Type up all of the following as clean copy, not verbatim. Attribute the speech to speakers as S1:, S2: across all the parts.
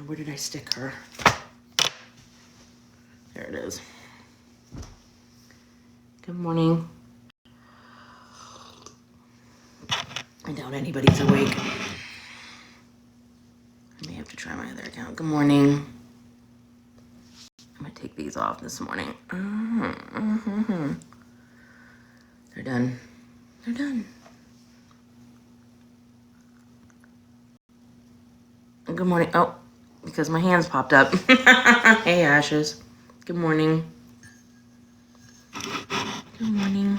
S1: Where did I stick her? There it is. Good morning. I doubt anybody's awake. I may have to try my other account. Good morning. I'm going to take these off this morning. They're done. They're done. Good morning. Oh, because my hands popped up. Hey, Ashes. Good morning. Good morning.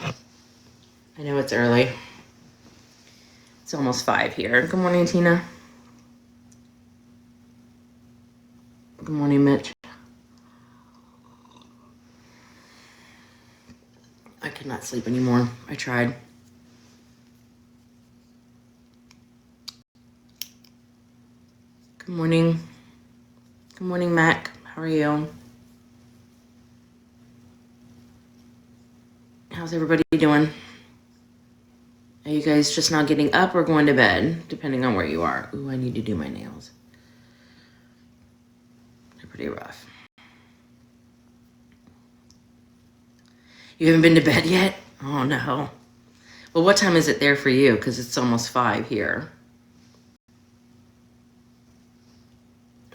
S1: I know it's early. It's almost 5 here. Good morning, Tina. Good morning, Mitch. I could not sleep anymore. I tried. Good morning. Good morning, Mac. How are you? How's everybody doing? Are you guys just now getting up or going to bed, depending on where you are? Ooh, I need to do my nails. They're pretty rough. You haven't been to bed yet? Oh, no. Well, what time is it there for you? Because it's almost 5 here.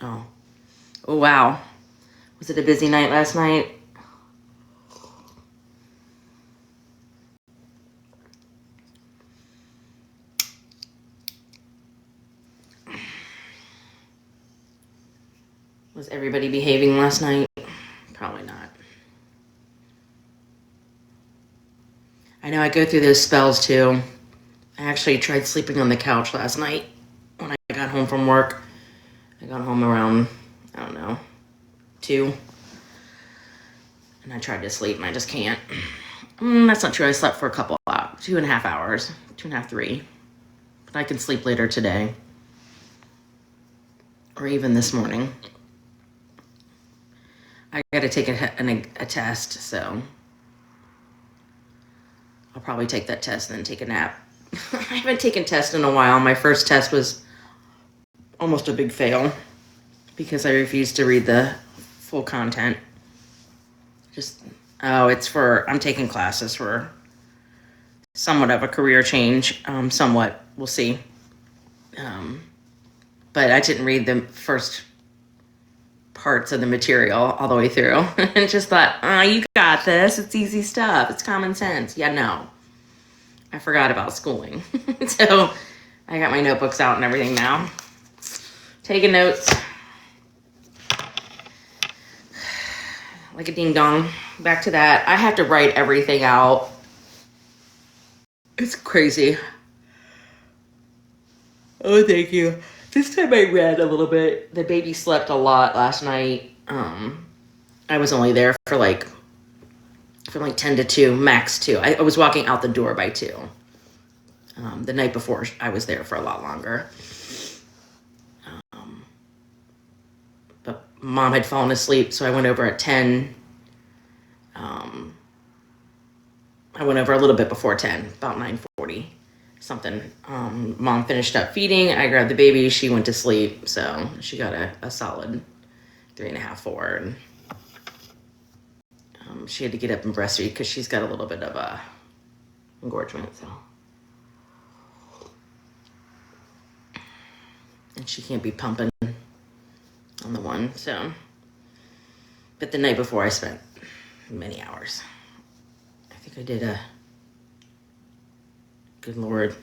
S1: Oh. Oh, wow. Was it a busy night last night? Was everybody behaving last night? Probably not. I know I go through those spells too. I actually tried sleeping on the couch last night when I got home from work. I got home around, I don't know, 2. And I tried to sleep and I just can't. That's not true. I slept for a couple hours, 2.5 hours, 2.5, 3. But I can sleep later today. Or even this morning. I got to take a test, so I'll probably take that test and then take a nap. I haven't taken tests in a while. My first test was almost a big fail because I refused to read the full content. I'm taking classes for somewhat of a career change. Somewhat, we'll see. But I didn't read the first parts of the material all the way through and just thought, you got this. It's easy stuff. It's common sense. Yeah, no. I forgot about schooling. So I got my notebooks out and everything now. Taking notes. Like a ding dong. Back to that. I have to write everything out. It's crazy. Oh, thank you. This time I read a little bit. The baby slept a lot last night. I was only there for like 10 to 2, max 2. I was walking out the door by 2. The night before, I was there for a lot longer. But Mom had fallen asleep, so I went over at 10. I went over a little bit before 10, about 9:40, something. Mom finished up feeding. I grabbed the baby. She went to sleep, so she got a solid 3.5, 4. And she had to get up and breastfeed because she's got a little bit of a engorgement, so. And she can't be pumping on the one, so. But the night before, I spent many hours. I think I did good Lord,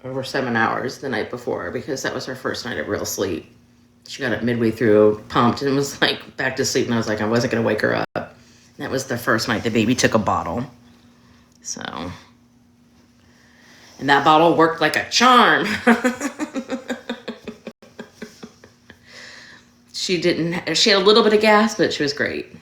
S1: over 7 hours the night before because that was her first night of real sleep. She got up midway through, pumped, and was like back to sleep. And I was like, I wasn't going to wake her up. And that was the first night the baby took a bottle. So, and that bottle worked like a charm. She had a little bit of gas, but she was great.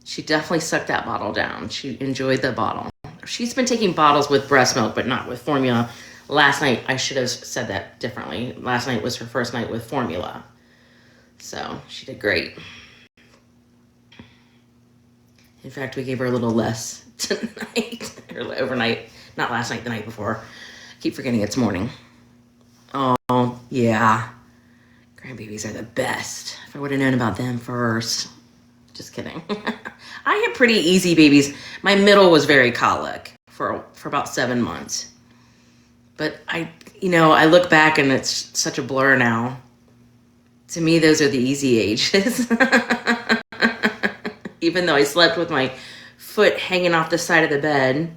S1: She definitely sucked that bottle down. She enjoyed the bottle. She's been taking bottles with breast milk, but not with formula. Last night, I should have said that differently. Last night was her first night with formula. So she did great. In fact, we gave her a little less tonight, or overnight. Not last night, the night before. I keep forgetting it's morning. Oh, yeah. Grandbabies are the best. If I would have known about them first. Just kidding. I had pretty easy babies. My middle was very colic for about 7 months. But I look back and it's such a blur now. To me, those are the easy ages. Even though I slept with my foot hanging off the side of the bed,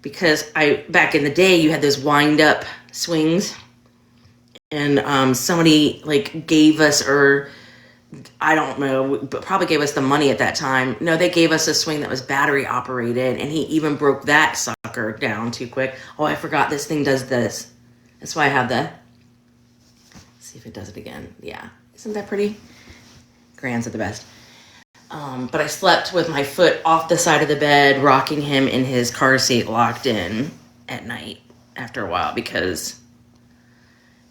S1: because back in the day, you had those wind up swings, and somebody like gave us, or I don't know, but probably gave us the money at that time. No, they gave us a swing that was battery operated, and he even broke that sucker down too quick. Oh, I forgot this thing does this. That's why I have the. See if it does it again. Yeah, isn't that pretty? Grands are the best. But I slept with my foot off the side of the bed, rocking him in his car seat, locked in at night after a while, because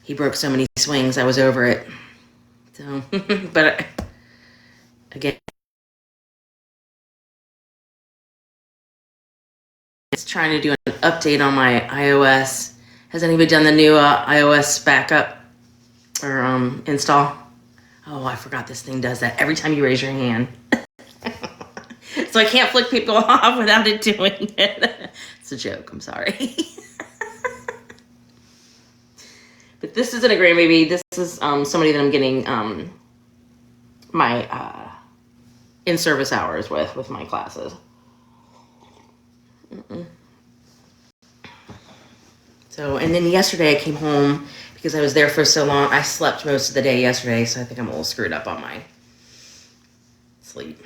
S1: he broke so many swings. I was over it. So, but again, it's trying to do an update on my iOS. Has anybody done the new iOS backup or install? Oh, I forgot this thing does that every time you raise your hand. So I can't flick people off without it doing it. It's a joke. I'm sorry. But this isn't a grandbaby. This is somebody that I'm getting my in-service hours with my classes. So, and then yesterday I came home because I was there for so long. I slept most of the day yesterday, so I think I'm a little screwed up on my sleep.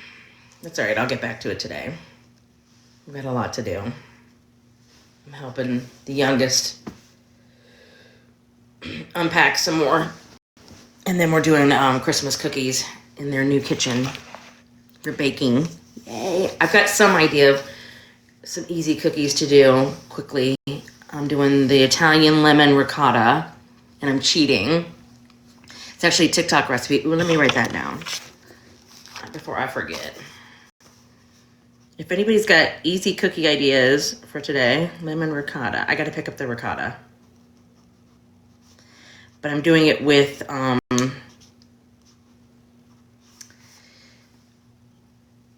S1: That's all right. I'll get back to it today. I've got a lot to do. I'm helping the youngest unpack some more. And then we're doing Christmas cookies in their new kitchen for baking. Yay. I've got some idea of some easy cookies to do quickly. I'm doing the Italian lemon ricotta, and I'm cheating. It's actually a TikTok recipe. Ooh, let me write that down before I forget. If anybody's got easy cookie ideas for today, lemon ricotta. I got to pick up the ricotta. But I'm doing it with,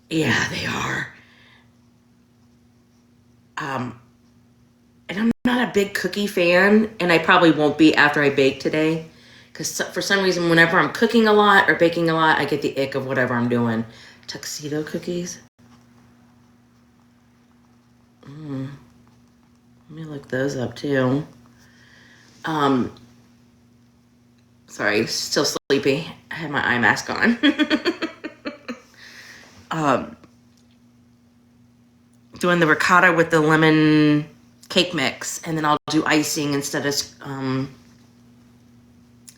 S1: yeah, they are. And I'm not a big cookie fan, and I probably won't be after I bake today. Because for some reason, whenever I'm cooking a lot or baking a lot, I get the ick of whatever I'm doing. Tuxedo cookies. Let me look those up too. Sorry, still sleepy. I had my eye mask on. Doing the ricotta with the lemon cake mix, and then I'll do icing instead of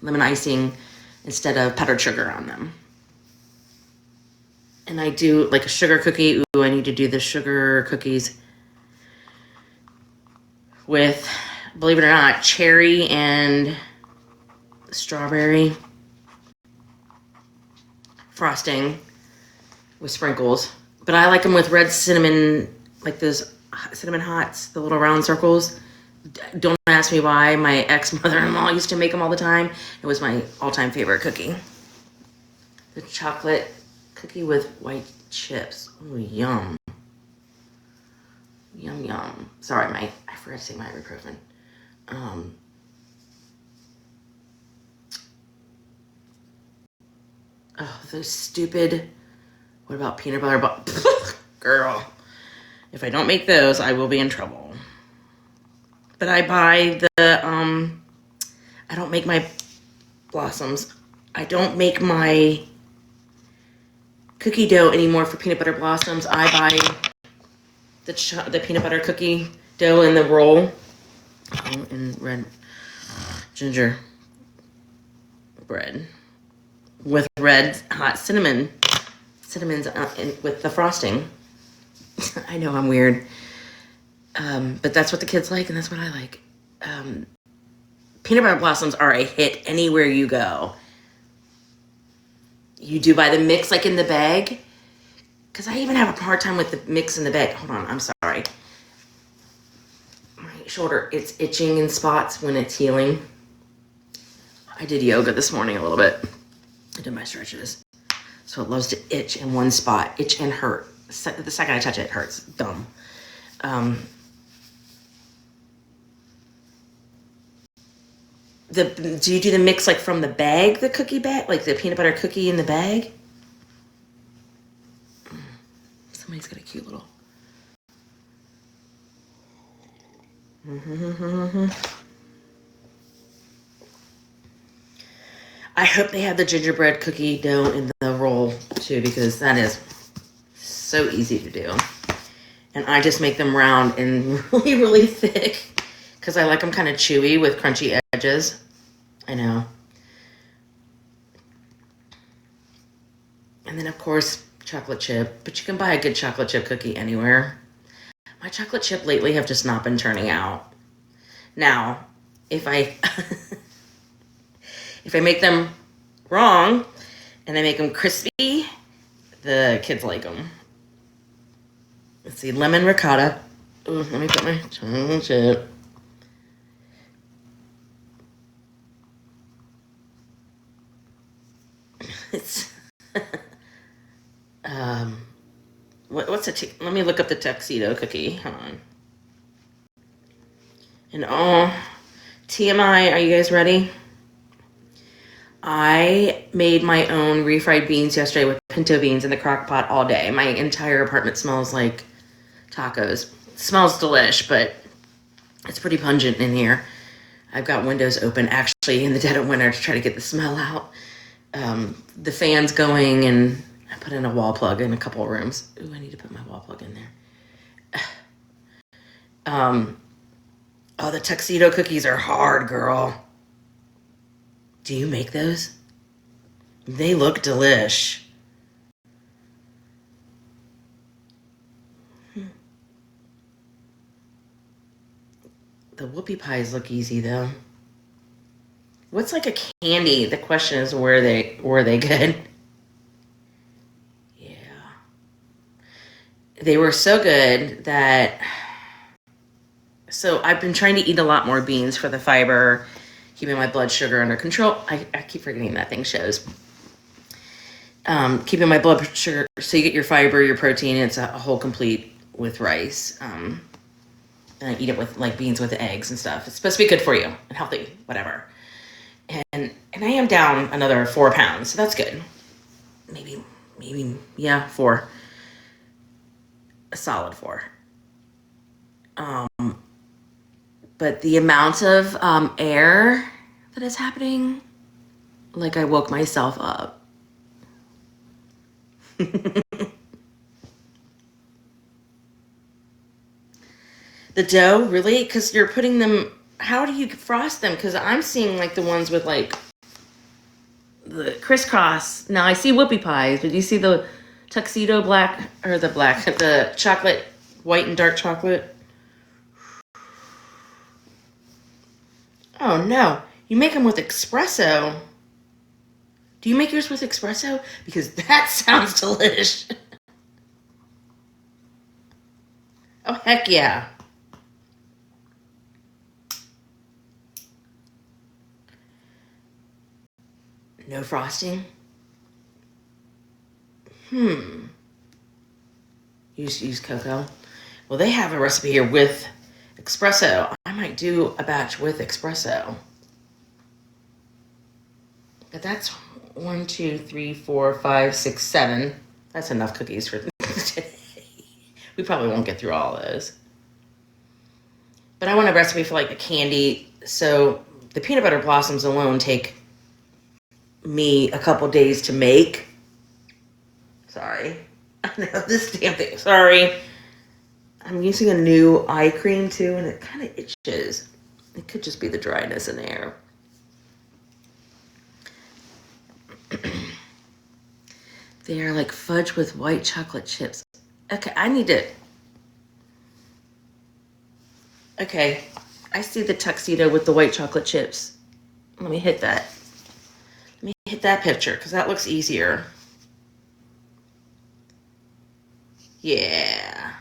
S1: lemon icing instead of powdered sugar on them. And I do like a sugar cookie. Ooh, I need to do the sugar cookies with, believe it or not, cherry and strawberry frosting with sprinkles. But I like them with red cinnamon, like those cinnamon hots, the little round circles. Don't ask me why. My ex-mother-in-law used to make them all the time. It was my all-time favorite cookie. The chocolate cookie with white chips. Ooh, yum. Yum, yum. Sorry, I forgot to say my ibuprofen. Oh, those stupid, what about peanut butter? Girl, if I don't make those, I will be in trouble. But I buy I don't make my blossoms. I don't make my cookie dough anymore for peanut butter blossoms. I buy the peanut butter cookie dough in the roll in red ginger bread with red hot cinnamons with the frosting. I know I'm weird, but that's what the kids like, and that's what I like. Peanut butter blossoms are a hit anywhere you go. You do buy the mix like in the bag, because I even have a hard time with the mix in the bag. Hold on, I'm sorry. My shoulder, it's itching in spots when it's healing. I did yoga this morning a little bit. I did my stretches. So it loves to itch in one spot. Itch and hurt. The second I touch it, it hurts. Dumb. Do you do the mix like from the bag, the cookie bag? Like the peanut butter cookie in the bag? Somebody's got a cute little... I hope they have the gingerbread cookie dough in the roll too, because that is so easy to do. And I just make them round and really, really thick because I like them kind of chewy with crunchy edges. I know. And then, of course, chocolate chip. But you can buy a good chocolate chip cookie anywhere. My chocolate chip lately have just not been turning out. Now, if I if I make them wrong and I make them crispy, the kids like them. Let's see, lemon ricotta. Ooh, let me put my chocolate chip. It's what's let me look up the tuxedo cookie. Hold on. And TMI, are you guys ready? I made my own refried beans yesterday with pinto beans in the crock pot all day. My entire apartment smells like tacos. It smells delish, but it's pretty pungent in here. I've got windows open actually in the dead of winter to try to get the smell out. The fan's going, and I put in a wall plug in a couple of rooms. Ooh, I need to put my wall plug in there. Oh, the tuxedo cookies are hard, girl. Do you make those? They look delish. The whoopie pies look easy though. What's like a candy? The question is, were they good? Yeah. They were so good that... So I've been trying to eat a lot more beans for the fiber, keeping my blood sugar under control. I keep forgetting that thing shows. Keeping my blood sugar, so you get your fiber, your protein, it's a whole complete with rice. And I eat it with like beans with eggs and stuff. It's supposed to be good for you and healthy, whatever. And I am down another 4 pounds, so that's good. Maybe, yeah, 4. A solid 4. But the amount of air that is happening, like I woke myself up. The dough, really? Because you're putting them... How do you frost them? Because I'm seeing like the ones with like the crisscross. Now I see whoopie pies, but do you see the tuxedo black, or the chocolate, white and dark chocolate? Oh no, you make them with espresso. Do you make yours with espresso? Because that sounds delish. Oh heck yeah. No frosting? Use cocoa. Well, they have a recipe here with espresso. I might do a batch with espresso. But that's 1, 2, 3, 4, 5, 6, 7. That's enough cookies for today. We probably won't get through all of those. But I want a recipe for like the candy. So the peanut butter blossoms alone take me a couple days to make. Sorry. I know this damn thing. Sorry. I'm using a new eye cream too, and it kind of itches. It could just be the dryness in the air. They are like fudge with white chocolate chips. Okay, I need to... Okay, I see the tuxedo with the white chocolate chips. Let me hit that. Let me hit that picture, because that looks easier. Yeah.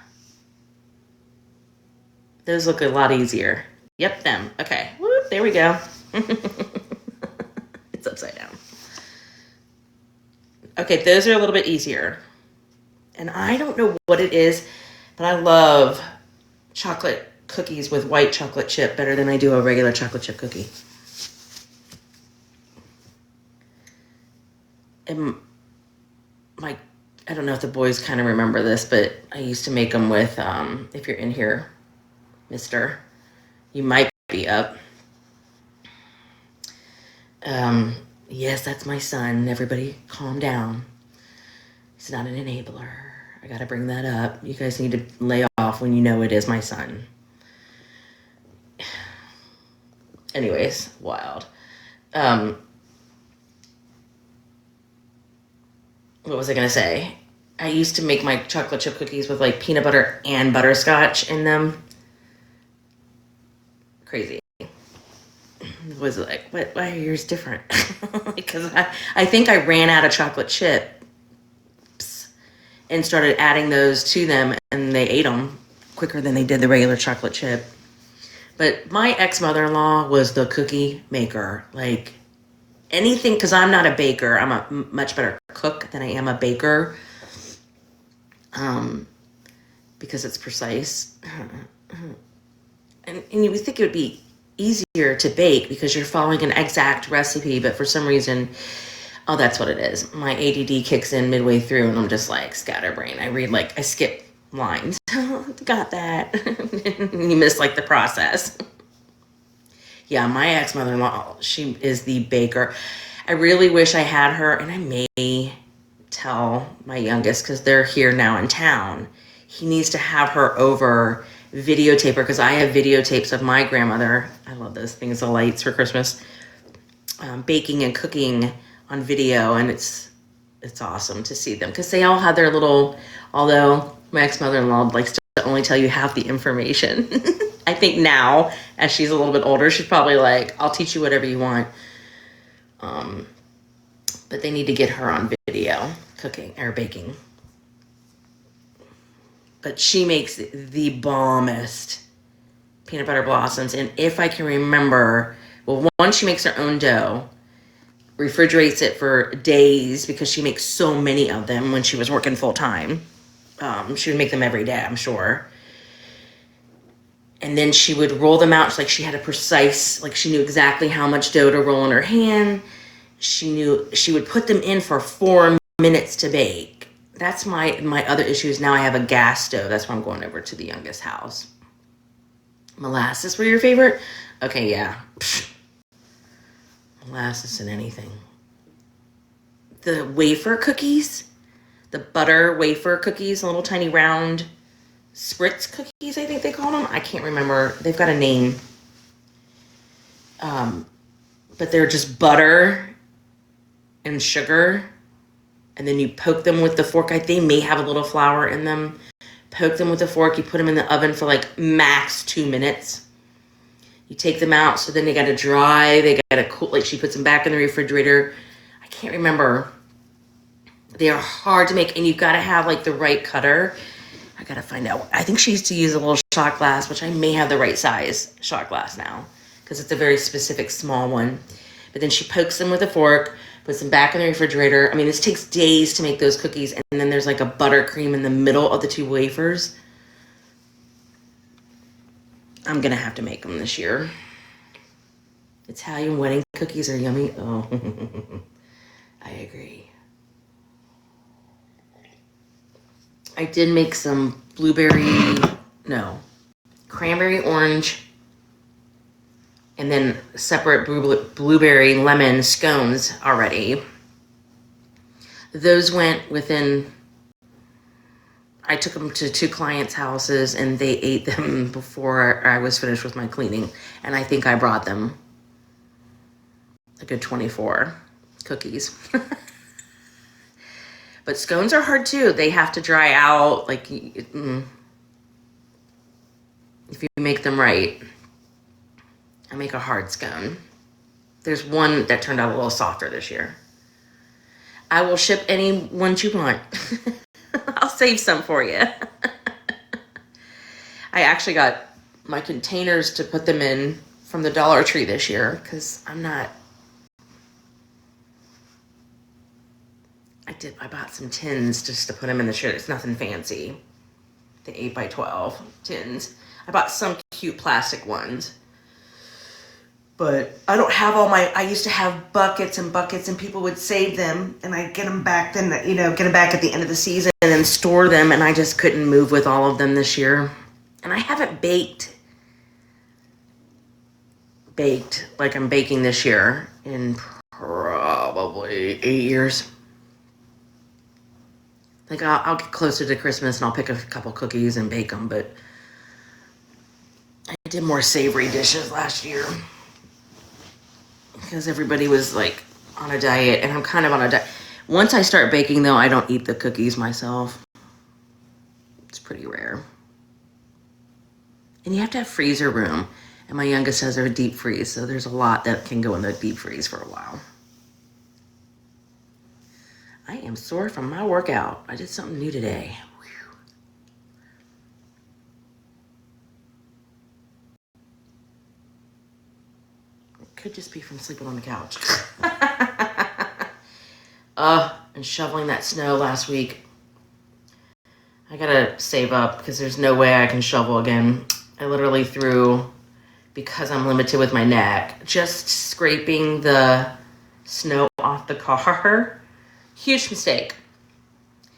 S1: Those look a lot easier. Yep, them. Okay. Whoop, there we go. upside down. Okay, those are a little bit easier. And I don't know what it is, but I love chocolate cookies with white chocolate chip better than I do a regular chocolate chip cookie. And I don't know if the boys kind of remember this, but I used to make them with, if you're in here, mister, you might be up. Yes, that's my son. Everybody calm down. He's not an enabler. I gotta bring that up. You guys need to lay off when you know it is my son. Anyways, wild. What was I gonna say? I used to make my chocolate chip cookies with like peanut butter and butterscotch in them. Crazy. Was like, what? Why are yours different? Because I think I ran out of chocolate chips and started adding those to them, and they ate them quicker than they did the regular chocolate chip. But my ex-mother-in-law was the cookie maker. Like anything, because I'm not a baker. I'm a much better cook than I am a baker. Because it's precise. And you would think it would be easier to bake because you're following an exact recipe, but for some reason, oh, that's what it is. My ADD kicks in midway through and I'm just like scatterbrain. I skip lines. Got that. You miss like the process. Yeah, my ex-mother-in-law, she is the baker. I really wish I had her, and I may tell my youngest, because they're here now in town, he needs to have her over, videotape her, because I have videotapes of my grandmother. I love those things, the lights for Christmas, baking and cooking on video, and it's awesome to see them, because they all have their little, although my ex-mother-in-law likes to only tell you half the information. I think now, as she's a little bit older, she's probably like, I'll teach you whatever you want. But they need to get her on video, cooking or baking. But she makes the bombest peanut butter blossoms. And if I can remember, well, one, she makes her own dough, refrigerates it for days because she makes so many of them when she was working full time. She would make them every day, I'm sure. And then she would roll them out. Like she had a precise, like she knew exactly how much dough to roll in her hand. She knew she would put them in for 4 minutes to bake. That's my other issue is now I have a gas stove. That's why I'm going over to the youngest house. Molasses were your favorite? Okay, yeah. Pfft. Molasses in anything. The wafer cookies, the butter wafer cookies, the little tiny round spritz cookies, I think they call them. I can't remember. They've got a name. But they're just butter and sugar. And then you poke them with the fork. They may have a little flour in them. Poke them with a fork. You put them in the oven for like max 2 minutes. You take them out. So then they got to dry. They got to cool. Like she puts them back in the refrigerator. I can't remember. They are hard to make. And you've got to have like the right cutter. I got to find out. I think she used to use a little shot glass, which I may have the right size shot glass now. Because it's a very specific small one. But then she pokes them with a fork. Puts them back in the refrigerator. I mean, this takes days to make those cookies. And then there's like a buttercream in the middle of the 2 wafers. I'm going to have to make them this year. Italian wedding cookies are yummy. Oh, I agree. I did make some cranberry orange, and then separate blueberry lemon scones already. Those went within, I took them to 2 clients' houses and they ate them before I was finished with my cleaning. And I think I brought them a good 24 cookies. But scones are hard too. They have to dry out, like, if you make them right. I make a hard scone. There's one that turned out a little softer this year. I will ship any ones you want. I'll save some for you. I actually got my containers to put them in from the Dollar Tree this year because I'm not I bought some tins just to put them in the shirt. It's nothing fancy. The 8x12 tins. I bought some cute plastic ones. But I don't have I used to have buckets and buckets, and people would save them, and I'd get them back then, get them back at the end of the season and then store them, and I just couldn't move with all of them this year. And I haven't baked like I'm baking this year in probably 8 years. Like I'll get closer to Christmas and I'll pick a couple cookies and bake them, but I did more savory dishes last year. Because everybody was like on a diet, and I'm kind of on a diet. Once I start baking, though, I don't eat the cookies myself. It's pretty rare. And you have to have freezer room. And my youngest has her deep freeze, so there's a lot that can go in the deep freeze for a while. I am sore from my workout. I did something new today. Could just be from sleeping on the couch. And shoveling that snow last week. I gotta save up because there's no way I can shovel again. I literally threw, because I'm limited with my neck, just scraping the snow off the car. Huge mistake.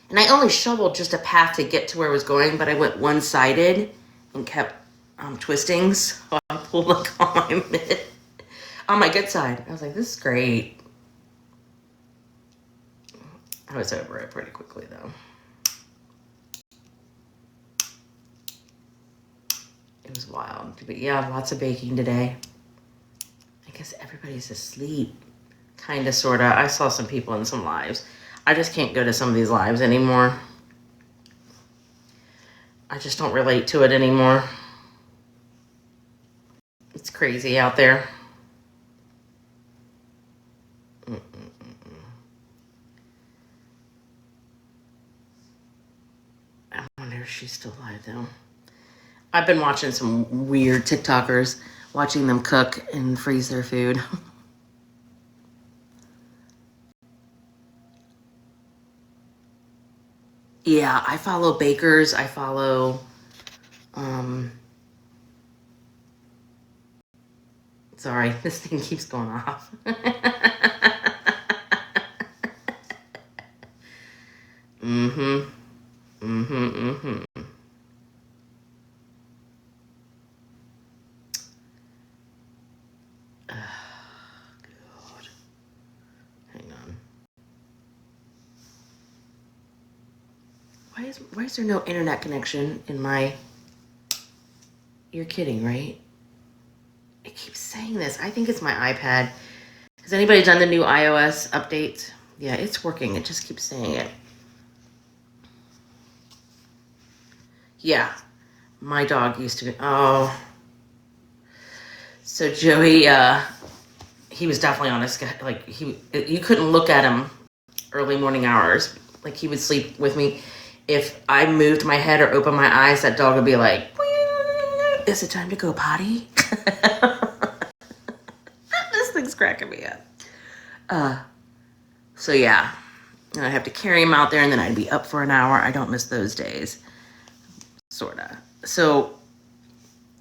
S1: And I only shoveled just a path to get to where I was going, but I went one-sided and kept twisting, so I pulled like on my mid. On my good side. I was like, this is great. I was over it pretty quickly, though. It was wild. But yeah, lots of baking today. I guess everybody's asleep. Kind of, sort of. I saw some people in some lives. I just can't go to some of these lives anymore. I just don't relate to it anymore. It's crazy out there. I wonder if she's still alive, though. I've been watching some weird TikTokers, watching them cook and freeze their food. Yeah, I follow bakers. I follow, sorry, this thing keeps going off. Mm-hmm. God. Hang on. Why is there no internet connection in my... You're kidding, right? It keeps saying this. I think it's my iPad. Has anybody done the new iOS update? Yeah, it's working. It just keeps saying it. Yeah. My dog used to be... Oh. So Joey, he was definitely on a... Like, you couldn't look at him early morning hours. Like, he would sleep with me. If I moved my head or opened my eyes, that dog would be like, is it time to go potty? This thing's cracking me up. So yeah, and I'd have to carry him out there, and then I'd be up for an hour. I don't miss those days, sorta. So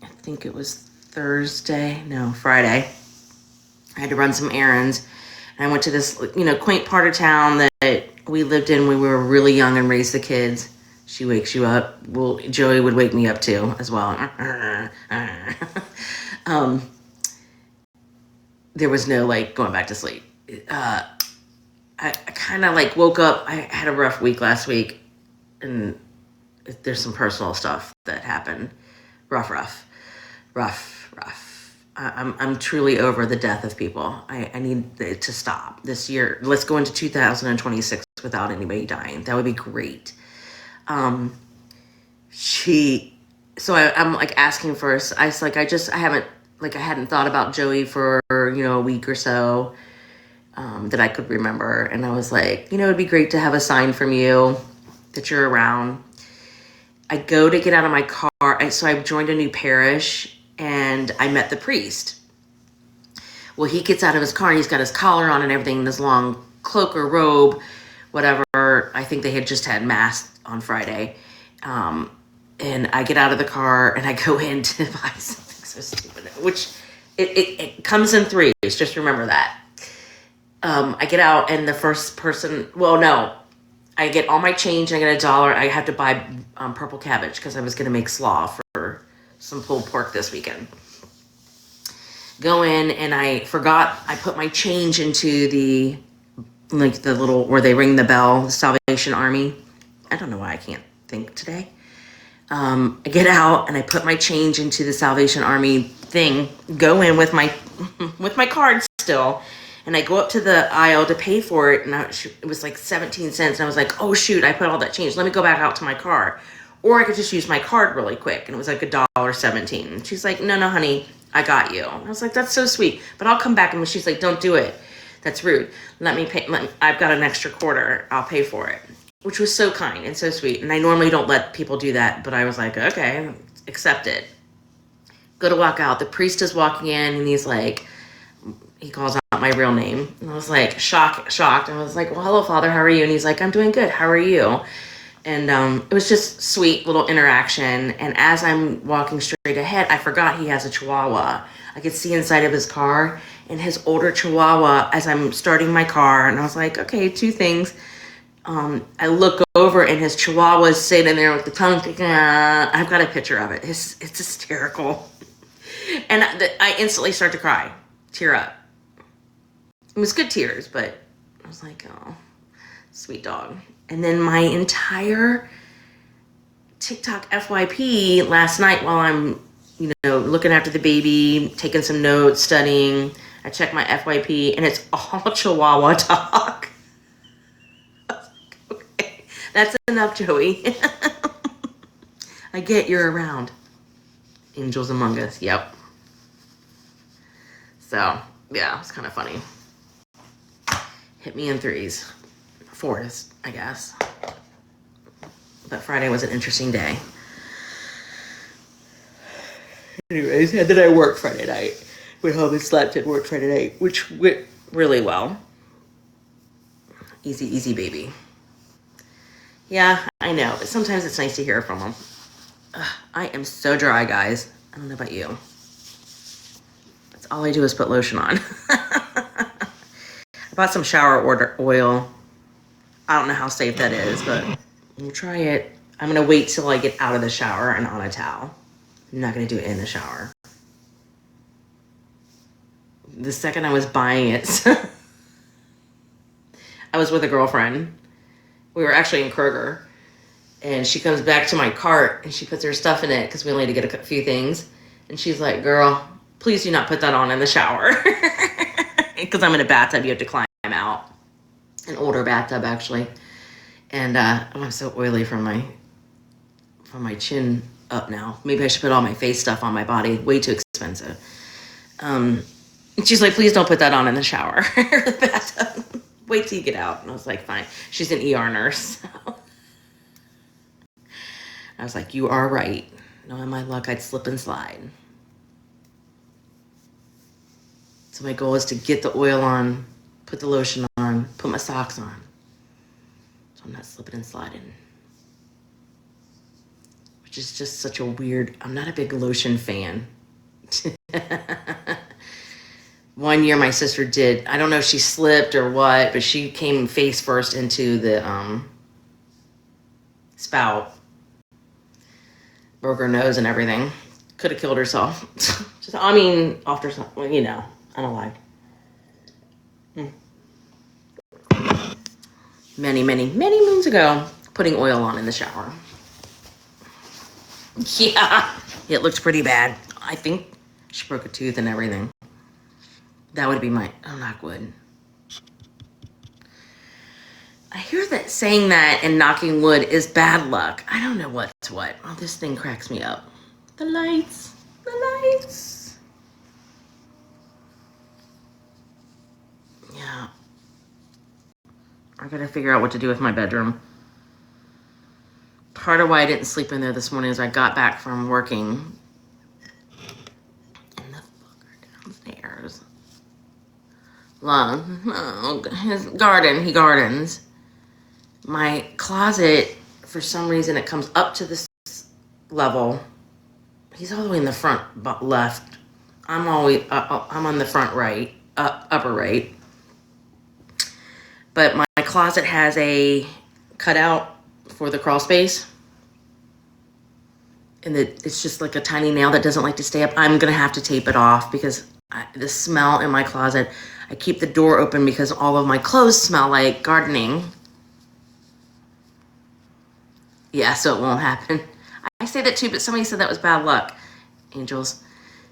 S1: I think it was Friday. I had to run some errands, and I went to this, quaint part of town that we lived in when we were really young and raised the kids. She wakes you up. Well, Joey would wake me up too, as well. There was no going back to sleep. I kind of woke up. I had a rough week last week, and there's some personal stuff that happened. Rough. I'm truly over the death of people. I need it to stop this year. Let's go into 2026 without anybody dying. That would be great. I'm asking first. I hadn't thought about Joey for, a week or so, that I could remember. And I was like, it'd be great to have a sign from you that you're around. I go to get out of my car. So I've joined a new parish, and I met the priest. Well, he gets out of his car, and he's got his collar on and everything, and his long cloak or robe whatever. I think they had just had mass on Friday. And I get out of the car and I go in to buy something so stupid, which it comes in threes. Just remember that. I get out and the first person, well, no, I get all my change and I get $1. I have to buy purple cabbage because I was going to make slaw for some pulled pork this weekend. Go in and I forgot I put my change into the little where they ring the bell, the Salvation Army. I don't know why I can't think today. I get out and I put my change into the Salvation Army thing, go in with my with my card still, and I go up to the aisle to pay for it, and it was like 17 cents, and I was like, oh shoot, I put all that change. Let me go back out to my car. Or I could just use my card really quick, and it was like $1.17. And she's like, no, honey, I got you. And I was like, that's so sweet, but I'll come back. And she's like, don't do it. That's rude. Let me pay. I've got an extra quarter. I'll pay for it. Which was so kind and so sweet. And I normally don't let people do that, but I was like, okay, accept it. Go to walk out. The priest is walking in and he's like, he calls out my real name. And I was like, shocked. I was like, well, hello, Father, how are you? And he's like, I'm doing good. How are you? And it was just sweet little interaction. And as I'm walking straight ahead, I forgot he has a Chihuahua. I could see inside of his car and his older Chihuahua as I'm starting my car. And I was like, okay, two things. I look over and his Chihuahua is sitting there with the tongue. I've got a picture of it. It's hysterical. And I instantly start to cry, tear up. It was good tears, but I was like, oh, sweet dog. And then my entire TikTok FYP last night while I'm, looking after the baby, taking some notes, studying, I check my FYP and it's all Chihuahua talk. That's enough, Joey. I get you're around. Angels among us. Yep. So, yeah, it's kind of funny. Hit me in threes. Fours, I guess. But Friday was an interesting day. Anyways, and then I worked Friday night. Went home and slept and worked Friday night, which went really well. Easy baby. Yeah, I know, but sometimes it's nice to hear from them. I am so dry, guys. I don't know about you. That's all I do is put lotion on. I bought some shower oil. I don't know how safe that is, but we'll try it. I'm going to wait till I get out of the shower and on a towel. I'm not going to do it in the shower. The second I was buying it, I was with a girlfriend. We were actually in Kroger, and she comes back to my cart and she puts her stuff in it because we only had to get a few things. And she's like, girl, please do not put that on in the shower. Because I'm in a bathtub, you have to climb out. An older bathtub, actually. And I'm so oily from my chin up now. Maybe I should put all my face stuff on my body. Way too expensive. And she's like, please don't put that on in the shower. The bathtub. Wait till you get out. And I was like, fine. She's an ER nurse. So. I was like, you are right. Knowing my luck, I'd slip and slide. So my goal is to get the oil on, put the lotion on, put my socks on. So I'm not slipping and sliding. Which is just such a weird, I'm not a big lotion fan. One year my sister did, I don't know if she slipped or what, but she came face first into the spout. Broke her nose and everything. Could have killed herself. Off herself, I don't lie. Many moons ago, putting oil on in the shower. Yeah, it looks pretty bad. I think she broke a tooth and everything. That would be knock wood. I hear that saying that and knocking wood is bad luck. I don't know what's what. Oh, this thing cracks me up. The lights. Yeah. I gotta figure out what to do with my bedroom. Part of why I didn't sleep in there this morning is I got back from working. And the fucker downstairs. His garden, he gardens. my closet, for some reason, it comes up to this level. He's all the way in the front left. I'm on the front right, upper right. But my closet has a cutout for the crawl space. And it's just like a tiny nail that doesn't like to stay up. I'm going to have to tape it off because the smell in my closet, I keep the door open because all of my clothes smell like gardening. Yeah, so it won't happen. I say that too, but somebody said that was bad luck, angels.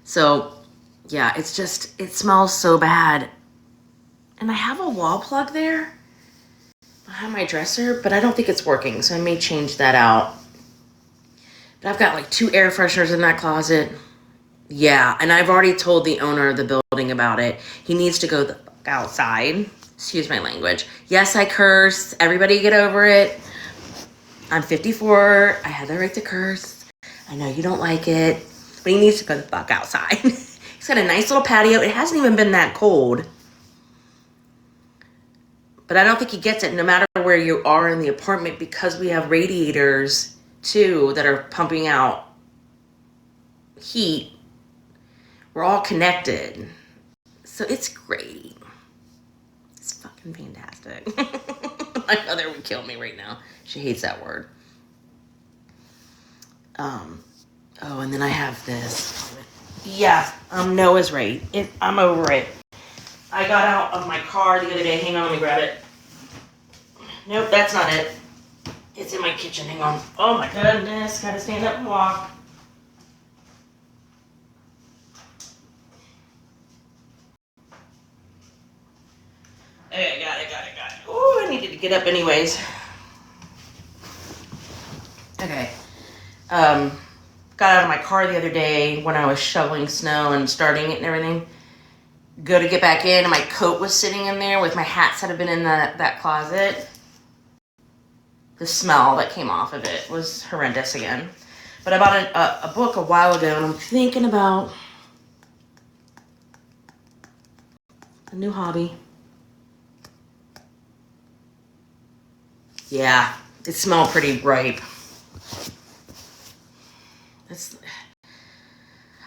S1: So, yeah, it smells so bad. And I have a wall plug there behind my dresser, but I don't think it's working, so I may change that out. But I've got like 2 air fresheners in that closet. Yeah, and I've already told the owner of the building about it. He needs to go the fuck outside. Excuse my language. Yes, I curse. Everybody get over it. I'm 54. I have the right to curse. I know you don't like it, but he needs to go the fuck outside. He's got a nice little patio. It hasn't even been that cold. But I don't think he gets it no matter where you are in the apartment because we have radiators too that are pumping out heat. We're all connected. So it's great. It's fucking fantastic. My mother would kill me right now. She hates that word. Oh, and then I have this. Yeah, Noah's right. I'm over it. I got out of my car the other day. Hang on, let me grab it. Nope, that's not it. It's in my kitchen. Hang on. Oh my goodness. Gotta stand up and walk. Okay, got it. Oh, I needed to get up anyways. Okay. Got out of my car the other day when I was shoveling snow and starting it and everything. Go to get back in, and my coat was sitting in there with my hats that had been in that closet. The smell that came off of it was horrendous again. But I bought a book a while ago, and I'm thinking about a new hobby. Yeah, it smelled pretty ripe.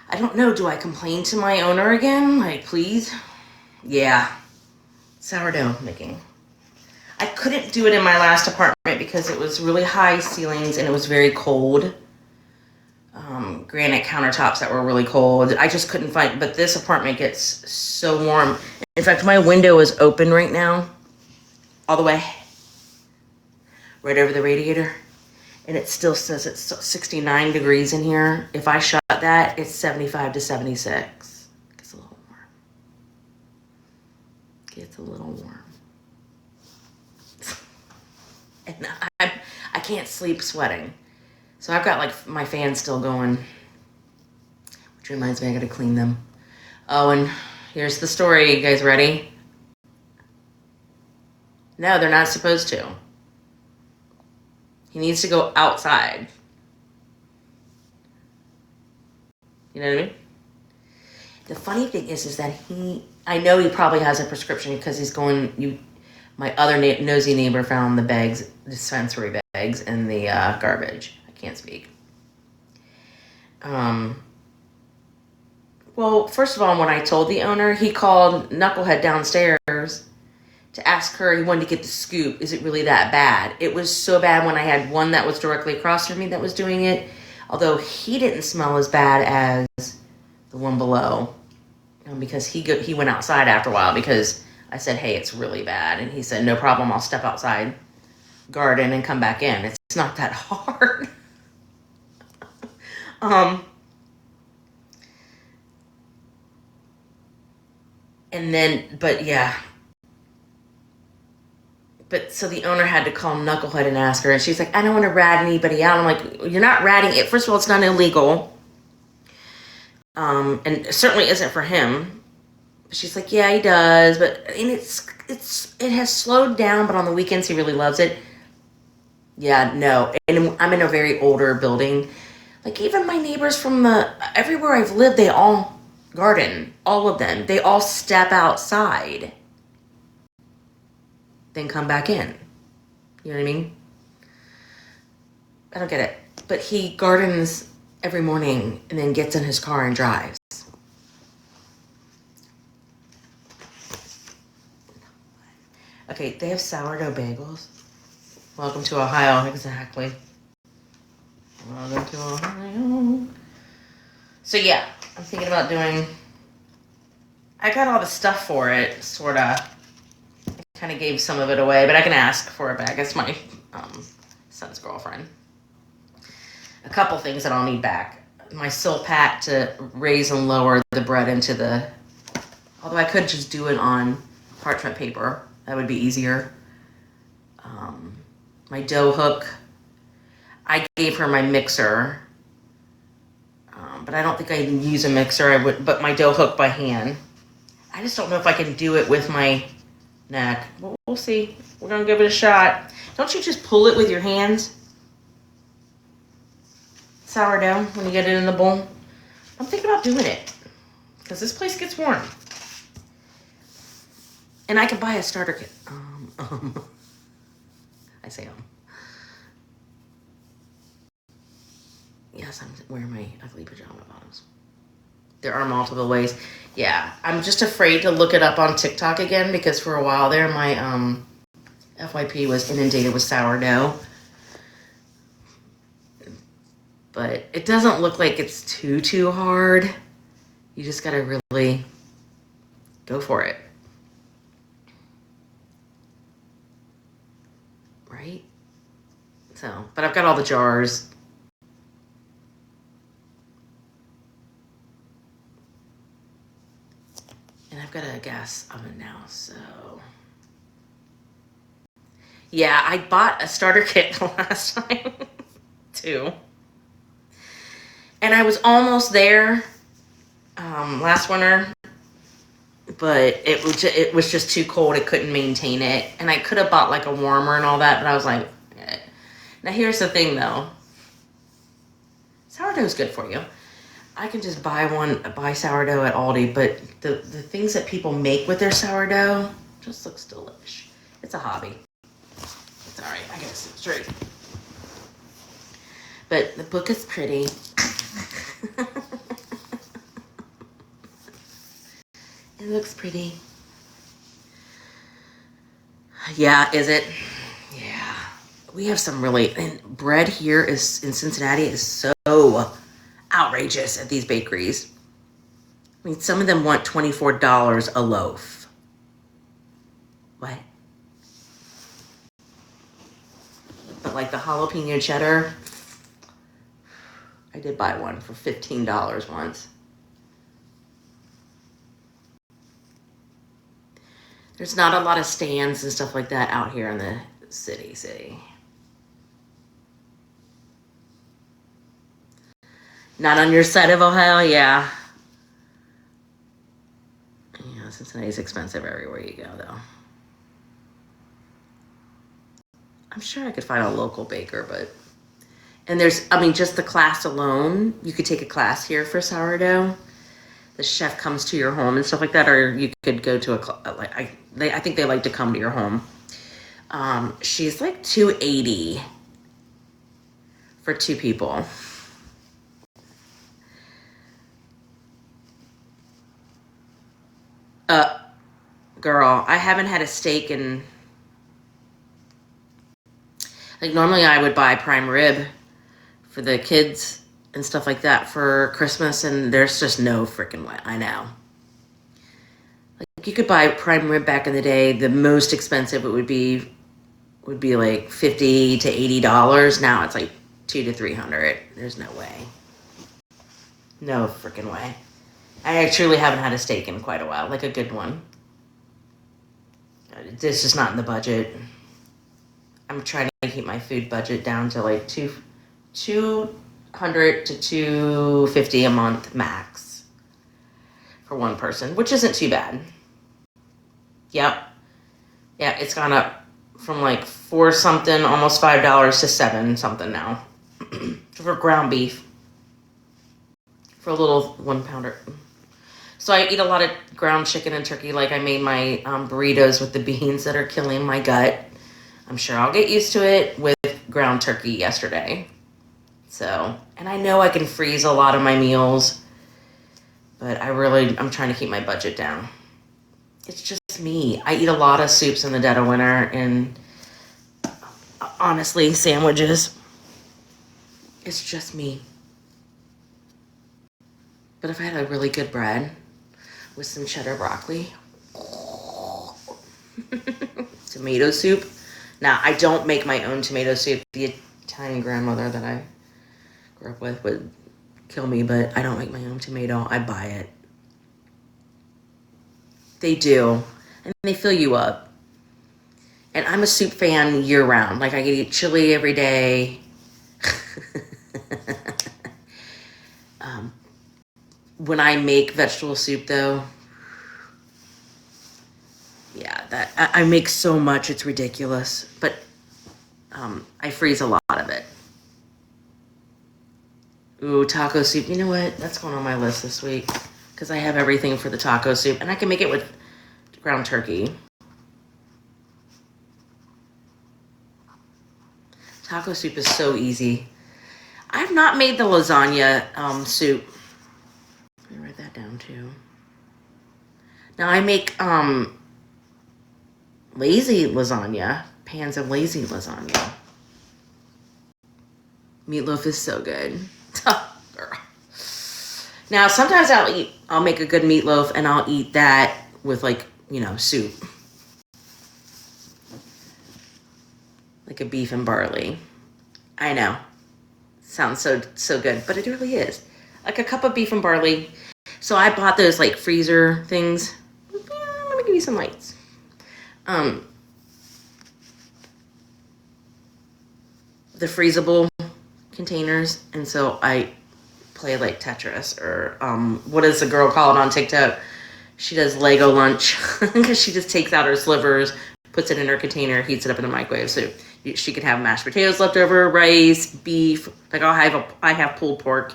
S1: I don't know, do I complain to my owner again? Like, please? Yeah, sourdough making. I couldn't do it in my last apartment because it was really high ceilings and it was very cold. Granite countertops that were really cold. I just couldn't find, but this apartment gets so warm. In fact, my window is open right now, all the way, right over the radiator. And it still says it's 69 degrees in here. If I shut that, it's 75 to 76. Gets a little warm. Gets a little warm. And I can't sleep sweating. So I've got like my fan still going. Which reminds me I gotta clean them. Oh, and here's the story. You guys ready? No, they're not supposed to. He needs to go outside. You know what I mean? The funny thing is that I know he probably has a prescription because he's going, my other nosy neighbor found the bags, dispensary bags in the garbage. I can't speak. Well, first of all, when I told the owner, he called Knucklehead downstairs to ask her, he wanted to get the scoop. Is it really that bad? It was so bad when I had one that was directly across from me that was doing it. Although he didn't smell as bad as the one below. Because he went outside after a while because I said, hey, it's really bad. And he said, no problem, I'll step outside, garden, and come back in. It's not that hard. And then, but yeah. But so the owner had to call Knucklehead and ask her, and she's like, I don't want to rat anybody out. I'm like, you're not ratting it. First of all, it's not illegal. And it certainly isn't for him. She's like, yeah, he does, but and it has slowed down, but on the weekends he really loves it. Yeah, no. And I'm in a very older building. Like even my neighbors from everywhere I've lived, they all garden. All of them. They all step outside. Then come back in. You know what I mean? I don't get it. But he gardens every morning and then gets in his car and drives. Okay, they have sourdough bagels. Welcome to Ohio, exactly. Welcome to Ohio. So yeah, I'm thinking about doing... I got all the stuff for it, sort of. I kind of gave some of it away, but I can ask for it back. It's my son's girlfriend. A couple things that I'll need back. My Silpat to raise and lower the bread into the... Although I could just do it on parchment paper. That would be easier. My dough hook. I gave her my mixer. But I don't think I can use a mixer. But my dough hook by hand. I just don't know if I can do it with my neck. We'll see. We're going to give it a shot. Don't you just pull it with your hands? Sourdough, when you get it in the bowl. I'm thinking about doing it. Because this place gets warm. And I can buy a starter kit. I say Yes, I'm wearing my ugly pajama bottoms. There are multiple ways. Yeah, I'm just afraid to look it up on TikTok again because for a while there, my FYP was inundated with sourdough. But it doesn't look like it's too hard. You just gotta really go for it. Right? So, but I've got all the jars. And I've got a gas oven now, so. Yeah, I bought a starter kit last time, too. And I was almost there last winter, but it was just too cold. It couldn't maintain it. And I could have bought like a warmer and all that, but I was like, eh. Now here's the thing though. Sourdough's good for you. I can just buy sourdough at Aldi, but the things that people make with their sourdough just looks delish. It's a hobby. It's all right. I gotta sit straight. But the book is pretty. It looks pretty. Yeah, is it? Yeah. We have some really... And bread here in Cincinnati is so outrageous at these bakeries. I mean, some of them want $24 a loaf. What? But like the jalapeno cheddar, I did buy one for $15 once. There's not a lot of stands and stuff like that out here in the city. Not on your side of Ohio, yeah. Yeah, Cincinnati's expensive everywhere you go, though. I'm sure I could find a local baker, but... And there's, I mean, just the class alone, you could take a class here for sourdough. The chef comes to your home and stuff like that, or you could go to I think they like to come to your home. She's like $280 for 2 people. Girl, I haven't had a steak in... Like, normally I would buy prime rib for the kids and stuff like that for Christmas, and there's just no freaking way. I know. Like, you could buy prime rib back in the day. The most expensive it would be like $50 to $80. Now it's like $200 to $300. There's no way. No freaking way. I truly haven't had a steak in quite a while, like a good one. It's just not in the budget. I'm trying to keep my food budget down to like $200 to $250 a month max for one person, which isn't too bad. Yep. Yeah, it's gone up from like $4 something, almost $5 to $7 something now for ground beef for a little 1 pounder. So I eat a lot of ground chicken and turkey. Like I made my burritos with the beans that are killing my gut. I'm sure I'll get used to it with ground turkey yesterday. So, and I know I can freeze a lot of my meals, but I'm trying to keep my budget down. It's just me. I eat a lot of soups in the dead of winter, and honestly, sandwiches. It's just me. But if I had a really good bread with some cheddar broccoli, tomato soup. Now, I don't make my own tomato soup. The Italian grandmother that I grew up with would kill me, but I don't make my own tomato. I buy it. They do. And they fill you up. And I'm a soup fan year round. Like, I could eat chili every day. When I make vegetable soup, though, yeah, I make so much, it's ridiculous. But I freeze a lot of it. Ooh, taco soup. You know what? That's going on my list this week because I have everything for the taco soup, and I can make it with ground turkey. Taco soup is so easy. I've not made the lasagna soup. Let me write that down too. Now I make lazy lasagna, pans of lazy lasagna. Meatloaf is so good. Girl. Now sometimes I'll make a good meatloaf and I'll eat that with soup. Like a beef and barley. I know. Sounds so good, but it really is. Like a cup of beef and barley. So I bought those freezer things. Let me give you some lights. The freezable containers, and so I play like Tetris or what does the girl call it on TikTok? She does Lego lunch because she just takes out her slivers, puts it in her container, heats it up in the microwave. So she could have mashed potatoes left over, rice, beef. Like I have pulled pork.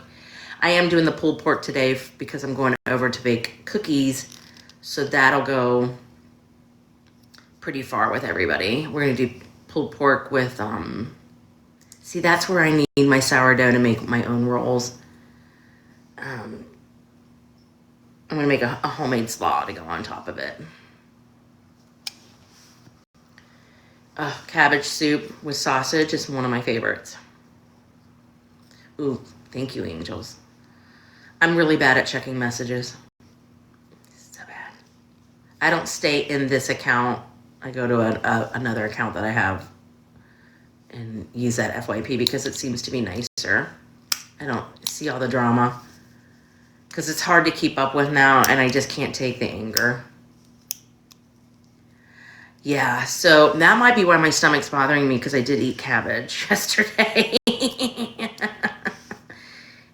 S1: I am doing the pulled pork today because I'm going over to bake cookies, so that'll go pretty far with everybody. We're gonna do pulled pork with see, that's where I need my sourdough to make my own rolls. I'm gonna make a homemade slaw to go on top of it. Cabbage soup with sausage is one of my favorites. Ooh, thank you, angels. I'm really bad at checking messages. So bad. I don't stay in this account. I go to another account that I have and use that FYP because it seems to be nicer. I don't see all the drama because it's hard to keep up with now, and I just can't take the anger. Yeah, so that might be why my stomach's bothering me because I did eat cabbage yesterday.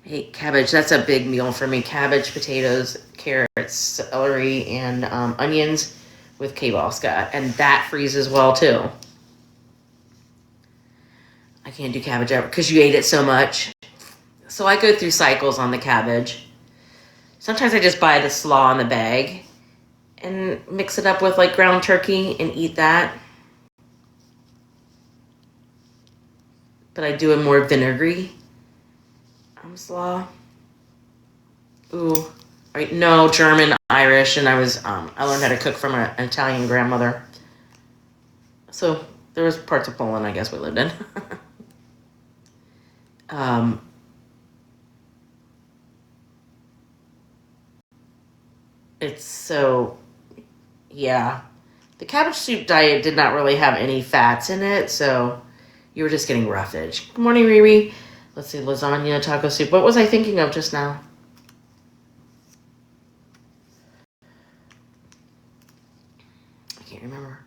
S1: Hey, cabbage, that's a big meal for me. Cabbage, potatoes, carrots, celery, and onions with kibosca, and that freezes well too. I can't do cabbage ever because you ate it so much. So I go through cycles on the cabbage. Sometimes I just buy the slaw in the bag and mix it up with ground turkey and eat that. But I do a more vinegary slaw. Ooh, no, German, Irish, and I learned how to cook from an Italian grandmother. So there was parts of Poland, I guess, we lived in. It's so, yeah. The cabbage soup diet did not really have any fats in it, so you were just getting roughage. Good morning, Riri. Let's see, lasagna, taco soup. What was I thinking of just now? I can't remember.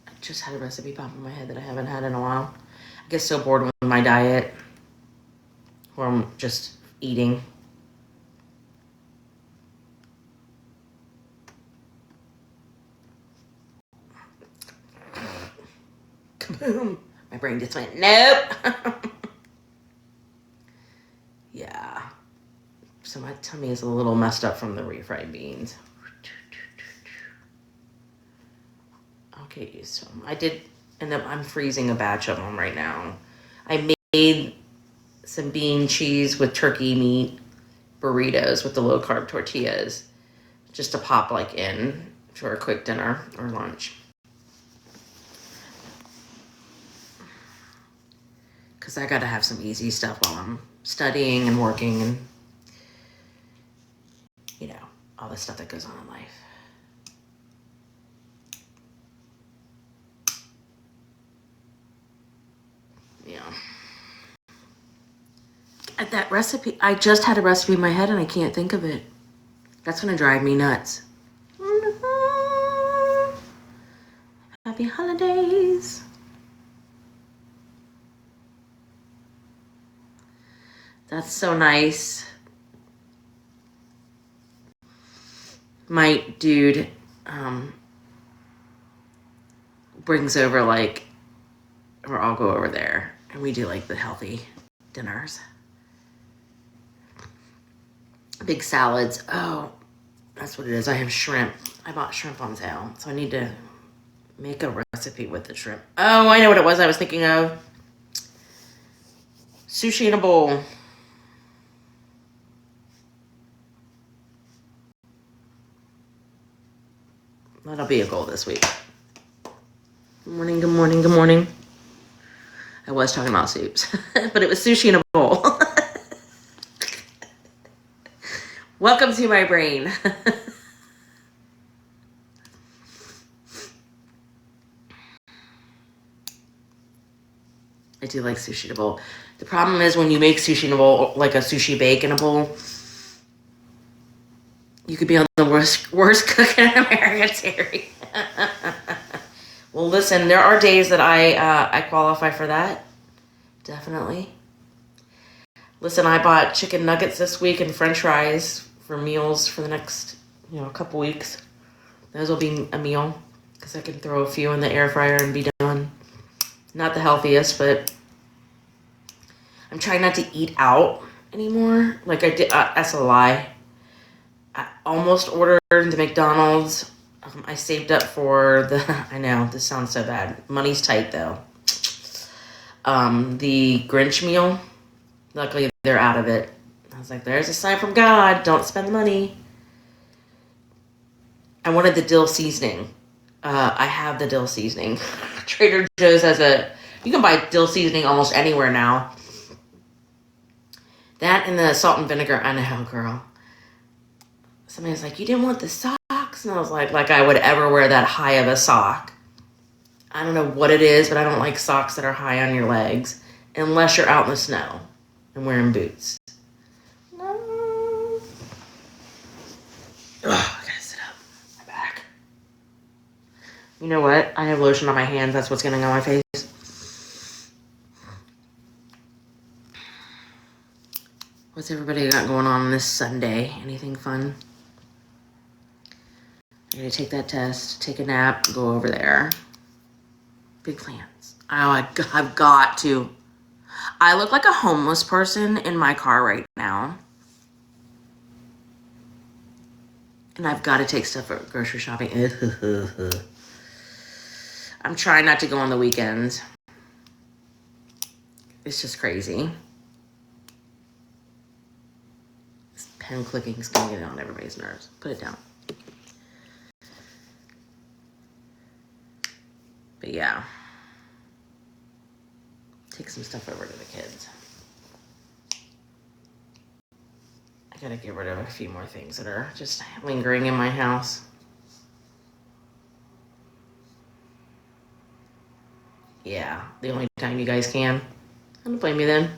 S1: I just had a recipe pop in my head that I haven't had in a while. I get so bored with my diet where I'm just eating. Kaboom. My brain just went, nope. Yeah. So my tummy is a little messed up from the refried beans. get used to them. I did end up, I'm freezing a batch of them right now. I made some bean cheese with turkey meat burritos with the low carb tortillas just to pop like in for a quick dinner or lunch. Because I got to have some easy stuff while I'm studying and working and, you know, all the stuff that goes on in life. Yeah. At that recipe, I just had a recipe in my head and I can't think of it. That's going to drive me nuts. Happy holidays. That's so nice. My dude brings over like, or I'll go over there and we do like the healthy dinners. Big salads. Oh, that's what it is. I have shrimp. I bought shrimp on sale, so I need to make a recipe with the shrimp. Oh, I know what it was I was thinking of. Sushi in a bowl. That'll be a goal this week. Good morning, good morning, good morning. I was talking about soups, but it was sushi in a bowl. Welcome to my brain. I do like sushi in a bowl. The problem is when you make sushi in a bowl, like a sushi bake in a bowl, you could be on the worst cook in America, Terry. Well, listen, there are days that I qualify for that. Definitely. Listen, I bought chicken nuggets this week and French fries for meals for the next, couple weeks. Those will be a meal because I can throw a few in the air fryer and be done. Not the healthiest, but I'm trying not to eat out anymore. Like I did, that's a lie. I almost ordered the McDonald's. I saved up for I know, this sounds so bad. Money's tight though. The Grinch meal. Luckily, they're out of it. I was like, there's a sign from God. Don't spend the money. I wanted the dill seasoning. I have the dill seasoning. Trader Joe's has you can buy dill seasoning almost anywhere now. That and the salt and vinegar. I know, girl. Somebody was like, you didn't want the socks? And I was like I would ever wear that high of a sock. I don't know what it is, but I don't like socks that are high on your legs unless you're out in the snow and wearing boots. No. Oh, I gotta sit up. My back. You know what? I have lotion on my hands. That's what's getting on my face. What's everybody got going on this Sunday? Anything fun? I'm gonna take that test, take a nap, go over there. Big plans. Oh, I've got to. I look like a homeless person in my car right now. And I've got to take stuff for grocery shopping. I'm trying not to go on the weekends. It's just crazy. This pen clicking is going to get on everybody's nerves. Put it down. But yeah. Take some stuff over to the kids. I gotta get rid of a few more things that are just lingering in my house. Yeah, the only time you guys can. I don't blame you then.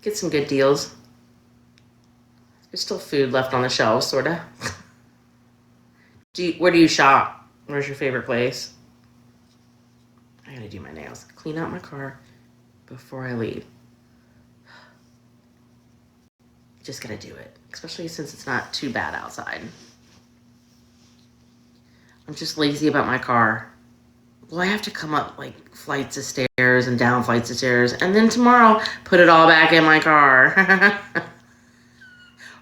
S1: Get some good deals. There's still food left on the shelves, sorta. Where do you shop? Where's your favorite place? I gotta do my nails. Clean out my car before I leave. Just gotta do it. Especially since it's not too bad outside. I'm just lazy about my car. Well, I have to come up like flights of stairs and down flights of stairs. And then tomorrow, put it all back in my car.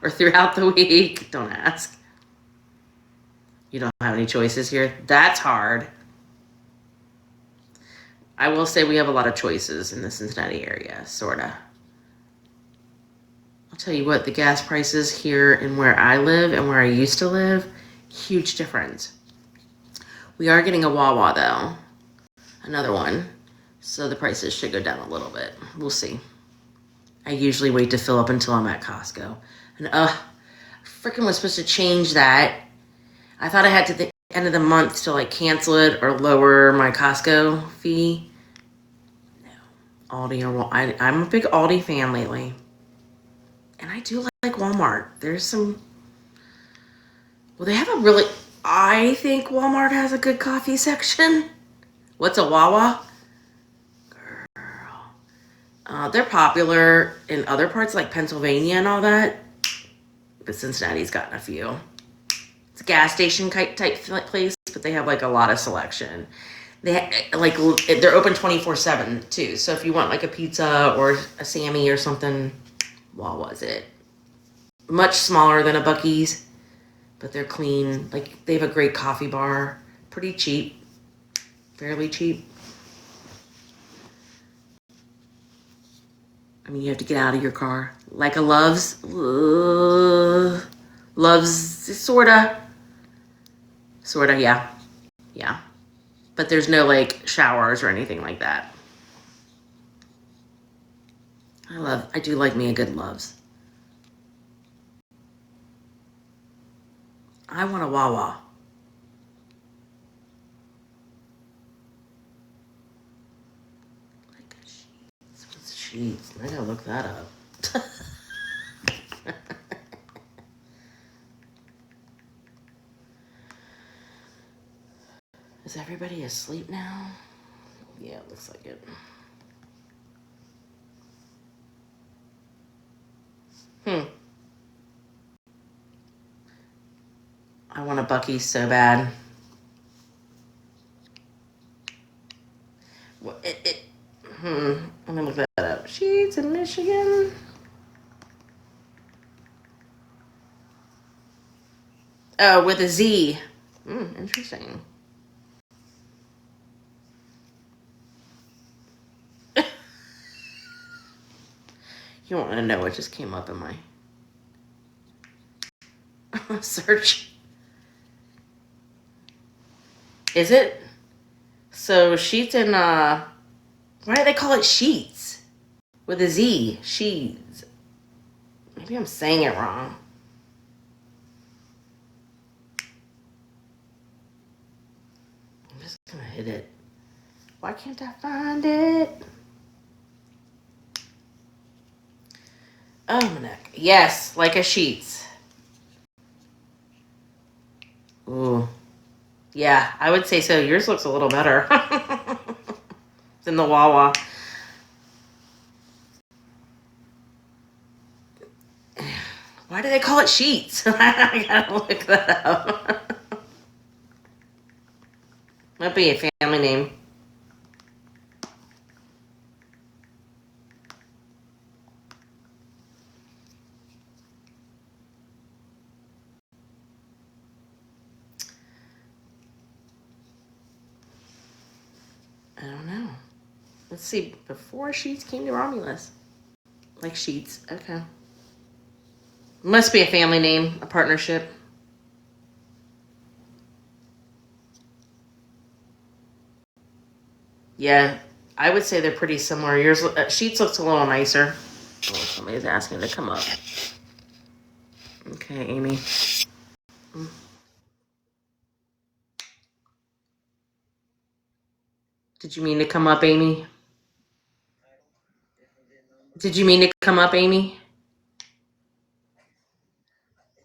S1: Or throughout the week. Don't ask. You don't have any choices here. That's hard. I will say we have a lot of choices in the Cincinnati area, sorta. I'll tell you what, the gas prices here and where I live and where I used to live, huge difference. We are getting a Wawa though, another one. So the prices should go down a little bit. We'll see. I usually wait to fill up until I'm at Costco. And freaking was supposed to change that. I thought I had to the end of the month to like cancel it or lower my Costco fee. No. Aldi or I'm a big Aldi fan lately. And I do like Walmart. There's some, well, they have a really, I think Walmart has a good coffee section. What's a Wawa? They're popular in other parts like Pennsylvania and all that, but Cincinnati's gotten a few. It's a gas station type place, but they have like a lot of selection. They're open 24/7 too. So if you want like a pizza or a Sammy or something, Wawa's it. Much smaller than a Buc-ee's, but they're clean. Like they have a great coffee bar, pretty cheap, fairly cheap. I mean, you have to get out of your car. Like a Love's. Love's, sorta, yeah. Yeah. But there's no, like, showers or anything like that. I do like me a good Love's. I want a Wawa. Like a Sheets. What's Sheets? I gotta look that up. Is everybody asleep now? Yeah, it looks like it. I want a Buc-ee's so bad. Let me look that up. Sheets in Michigan. Oh, with a Z. Interesting. You don't want to know what just came up in my search. Is it? So Sheets in, why do they call it Sheets? With a Z. Sheets. Maybe I'm saying it wrong. I'm just gonna hit it. Why can't I find it? Almanac. Yes, like a Sheets. Ooh. Yeah, I would say so. Yours looks a little better than the Wawa. Why do they call it Sheets? I gotta look that up. Might be a family name. I don't know. Let's see. Before Sheets came to Romulus. Like Sheets. Okay. Must be a family name, a partnership. Yeah, I would say they're pretty similar. Yours, Sheets looks a little nicer. Oh, somebody's asking to come up. Okay, Amy. Did you mean to come up, Amy? Did you mean to come up, Amy?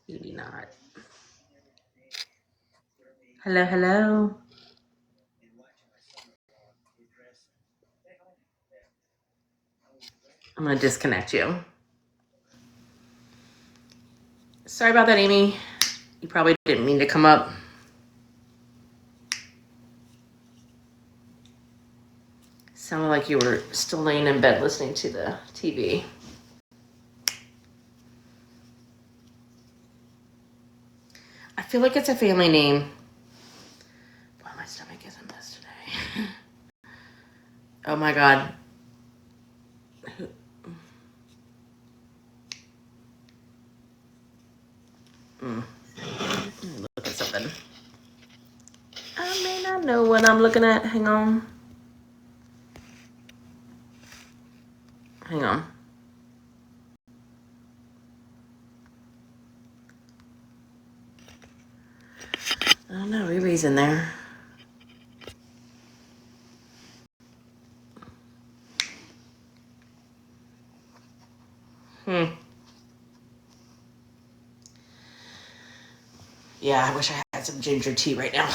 S1: Maybe not. Hello, hello. I'm going to disconnect you. Sorry about that, Amy. You probably didn't mean to come up. Sounded like you were still laying in bed listening to the TV. I feel like it's a family name. Boy, my stomach is a mess today. Oh my God. Look at something. I may not know what I'm looking at. Hang on. Hang on. I don't know. Ruby's in there. Yeah, I wish I had some ginger tea right now.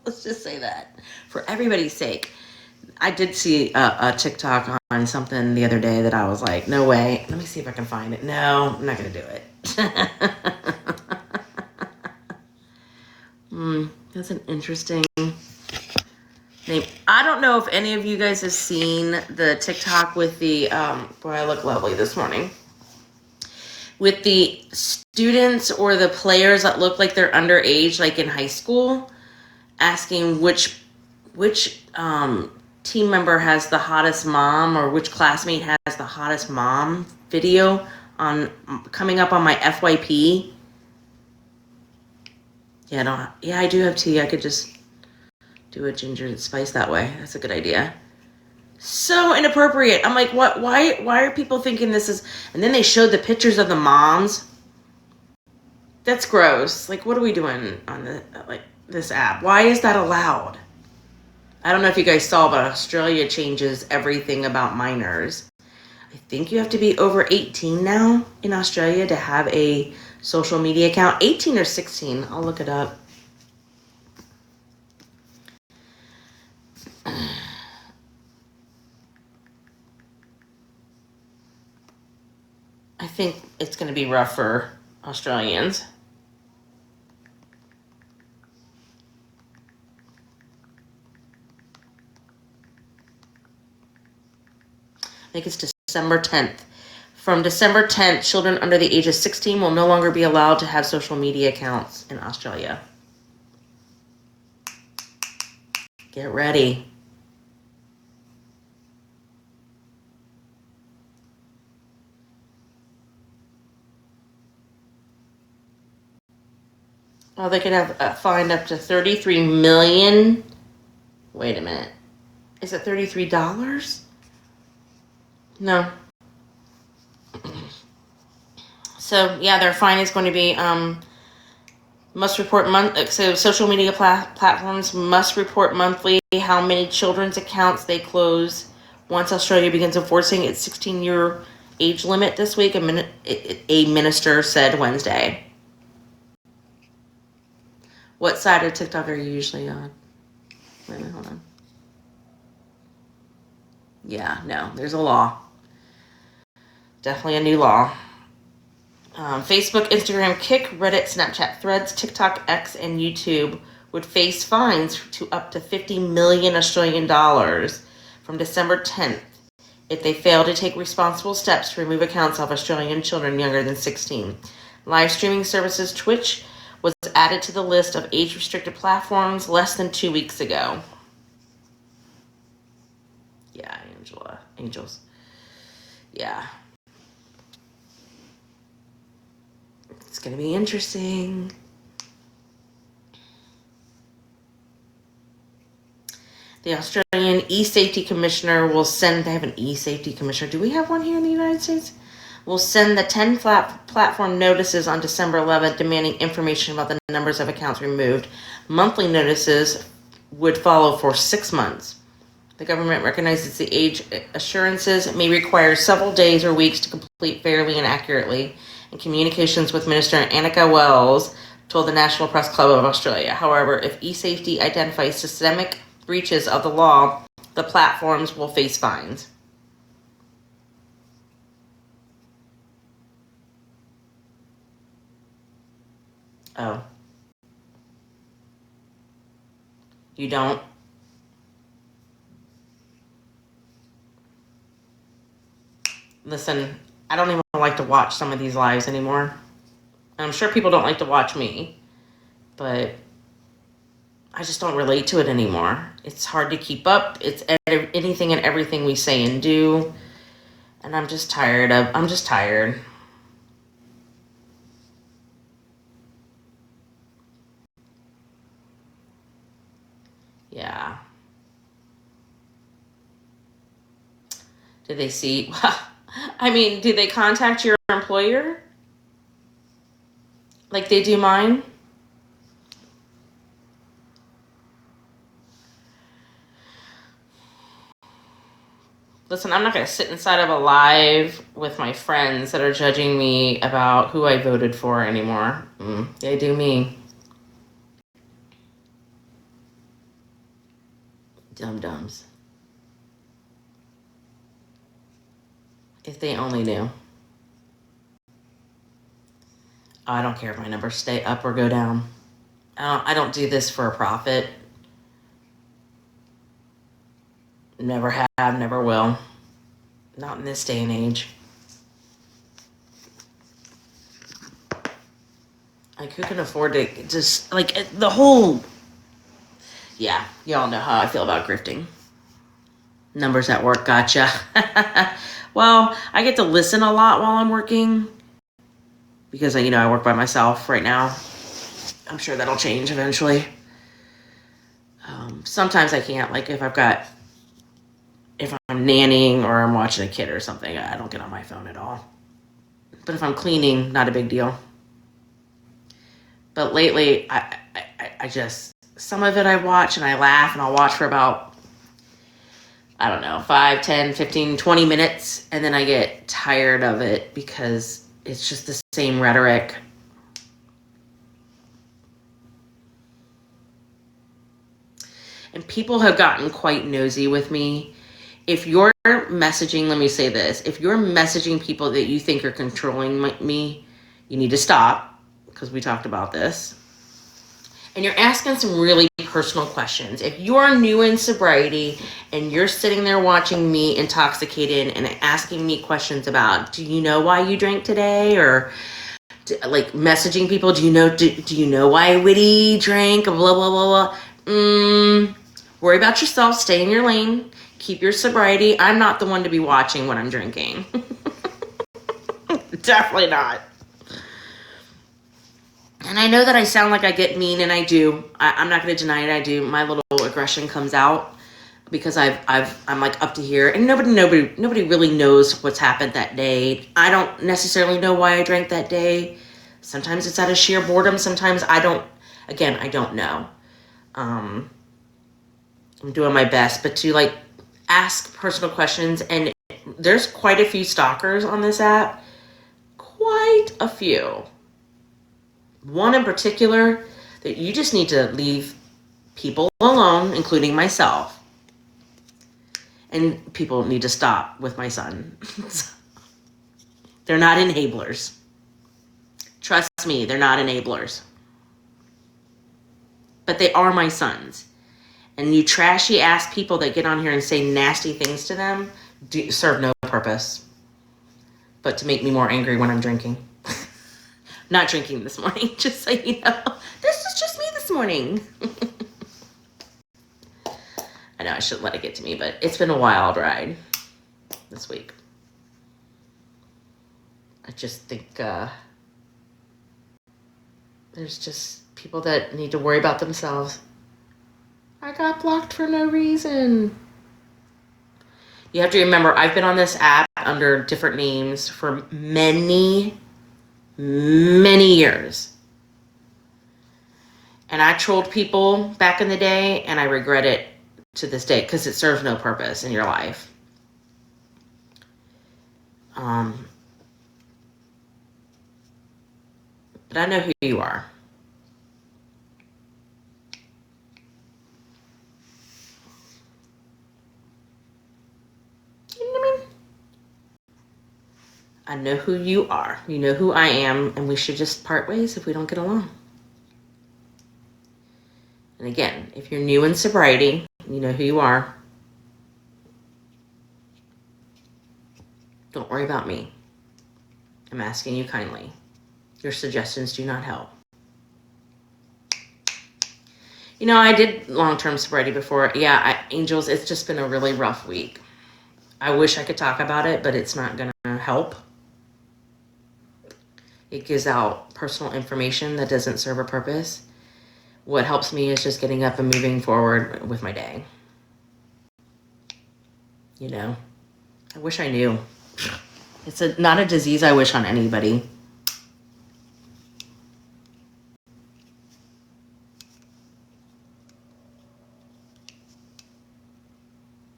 S1: Let's just say that. For everybody's sake. I did see a TikTok on something the other day that I was like, no way. Let me see if I can find it. No, I'm not going to do it. That's an interesting name. I don't know if any of you guys have seen the TikTok with the, boy, I look lovely this morning. With the students or the players that look like they're underage, like in high school, asking which team member has the hottest mom or which classmate has the hottest mom video on coming up on my FYP. Yeah, I do have tea. I could just do a ginger and spice that way. That's a good idea. So inappropriate. I'm like, what? Why are people thinking this is? And then they showed the pictures of the moms. That's gross. Like, what are we doing on this app? Why is that allowed? I don't know if you guys saw, but Australia changes everything about minors. I think you have to be over 18 now in Australia to have a social media account. 18 or 16. I'll look it up. I think it's going to be rough for Australians. I think it's December 10th. From December 10th, children under the age of 16 will no longer be allowed to have social media accounts in Australia. Get ready. Oh, they could have fined up to $33 million. Wait a minute. Is it $33? No. So yeah, their fine is going to be must report so social media platforms must report monthly how many children's accounts they close once Australia begins enforcing its 16-year age limit this week. A minister said Wednesday. What side of TikTok are you usually on? Wait a minute, hold on. Yeah, no, there's a law. Definitely a new law. Facebook, Instagram, Kick, Reddit, Snapchat, Threads, TikTok, X, and YouTube would face fines to up to 50 million Australian dollars from December 10th if they fail to take responsible steps to remove accounts of Australian children younger than 16. Live streaming services Twitch was added to the list of age-restricted platforms less than 2 weeks ago. Yeah, Angels. Yeah. It's going to be interesting. The Australian E-Safety Commissioner will send, they have an E-Safety Commissioner. Do we have one here in the United States? Will send the 10 platform notices on December 11th demanding information about the numbers of accounts removed. Monthly notices would follow for 6 months. The government recognizes the age assurances may require several days or weeks to complete fairly and accurately, and communications with Minister Annika Wells told the National Press Club of Australia. However, if eSafety identifies systemic breaches of the law, the platforms will face fines. Oh. You don't? Listen, I don't even like to watch some of these lives anymore. I'm sure people don't like to watch me, but I just don't relate to it anymore. It's hard to keep up. It's anything and everything we say and do. And I'm just tired. Yeah. Did they see? I mean, did they contact your employer? Like they do mine? Listen, I'm not going to sit inside of a live with my friends that are judging me about who I voted for anymore. They do me. Dum-dums. If they only knew. Oh, I don't care if my numbers stay up or go down. I don't do this for a profit. Never have, never will. Not in this day and age. Like, who can afford to just, like, the whole... Yeah, y'all know how I feel about grifting. Numbers at work, gotcha. Well, I get to listen a lot while I'm working because, I work by myself right now. I'm sure that'll change eventually. Sometimes I can't, like if I'm nannying or I'm watching a kid or something, I don't get on my phone at all. But if I'm cleaning, not a big deal. But lately, I just, some of it I watch and I laugh and I'll watch for about, I don't know, 5, 10, 15, 20 minutes. And then I get tired of it because it's just the same rhetoric. And people have gotten quite nosy with me. If you're messaging, let me say this. If you're messaging people that you think are controlling me, you need to stop because we talked about this. And you're asking some really personal questions. If you're new in sobriety and you're sitting there watching me intoxicated and asking me questions about, do you know why you drank today? Or like messaging people, do you know why Witty drank? Blah, blah, blah, blah. Worry about yourself. Stay in your lane. Keep your sobriety. I'm not the one to be watching when I'm drinking. Definitely not. And I know that I sound like I get mean, and I do. I'm not going to deny it. I do. My little aggression comes out because I'm like up to here, and nobody really knows what's happened that day. I don't necessarily know why I drank that day. Sometimes it's out of sheer boredom. Sometimes I don't. Again, I don't know. I'm doing my best, but to like ask personal questions, and there's quite a few stalkers on this app. Quite a few. One in particular that you just need to leave people alone, including myself. And people need to stop with my son. They're not enablers. Trust me, they're not enablers. But they are my sons. And you trashy ass people that get on here and say nasty things to them serve no purpose but to make me more angry when I'm drinking. Not drinking this morning, just so you know. This is just me this morning. I know I shouldn't let it get to me, but it's been a wild ride this week. I just think there's just people that need to worry about themselves. I got blocked for no reason. You have to remember, I've been on this app under different names for many years. And I trolled people back in the day, and I regret it to this day because it serves no purpose in your life. But I know who you are. You know what I mean? I know who you are. You know who I am, and we should just part ways if we don't get along. And again, if you're new in sobriety, you know who you are. Don't worry about me. I'm asking you kindly. Your suggestions do not help. You know, I did long-term sobriety before. Yeah, Angels, it's just been a really rough week. I wish I could talk about it, but it's not going to help. It gives out personal information that doesn't serve a purpose. What helps me is just getting up and moving forward with my day. You know, I wish I knew. It's not a disease I wish on anybody.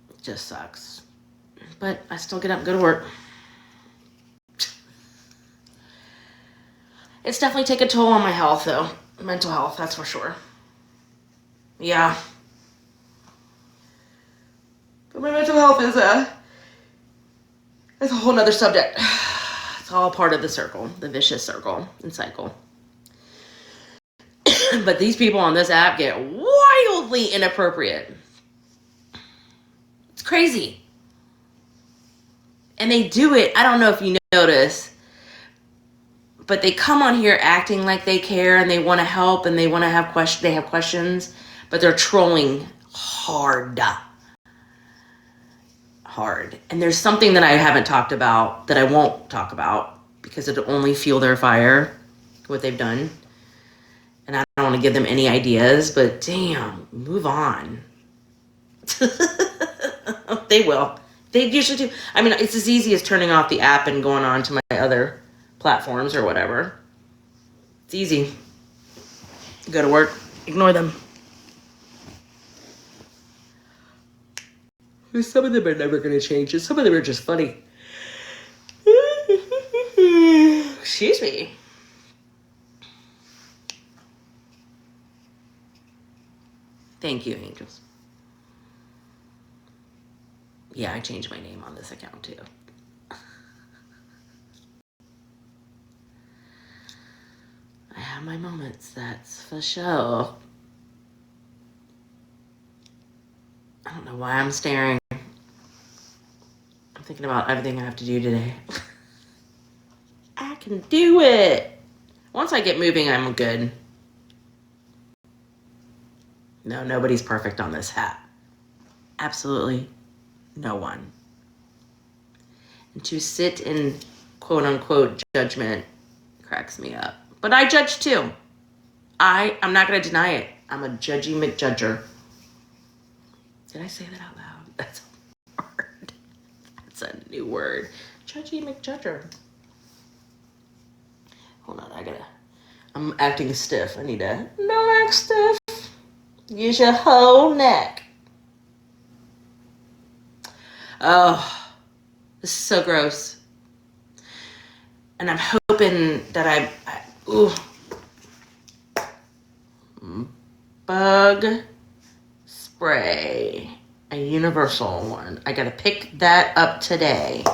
S1: It just sucks. But I still get up and go to work. It's definitely taken a toll on my health, though. Mental health, that's for sure. Yeah. But my mental health is a whole nother subject. It's all part of the circle, the vicious circle and cycle. But these people on this app get wildly inappropriate. It's crazy. And they do it, I don't know if you notice, but they come on here acting like they care and they want to help and they want to have they have questions, but they're trolling hard. And there's something that I haven't talked about that I won't talk about because it'll only fuel their fire, what they've done. And I don't want to give them any ideas, but damn, move on. They will. They usually do. I mean, it's as easy as turning off the app and going on to my other platforms or whatever. It's easy. Go to work, ignore them. Some of them are never going to change, and some of them are just funny. Excuse me. Thank you, Angels. Yeah, I changed my name on this account, too. I have my moments, that's for sure. I don't know why I'm staring. I'm thinking about everything I have to do today. I can do it. Once I get moving, I'm good. No, nobody's perfect on this app. Absolutely no one. And to sit in quote unquote judgment cracks me up. But I judge too. I'm not going to deny it. I'm a judgy McJudger. Did I say that out loud? That's a word. That's a new word. Judgy McJudger. Hold on, I'm acting stiff. I need to, no act stiff. Use your whole neck. Oh, this is so gross. And I'm hoping that bug spray, a universal one. I gotta pick that up today.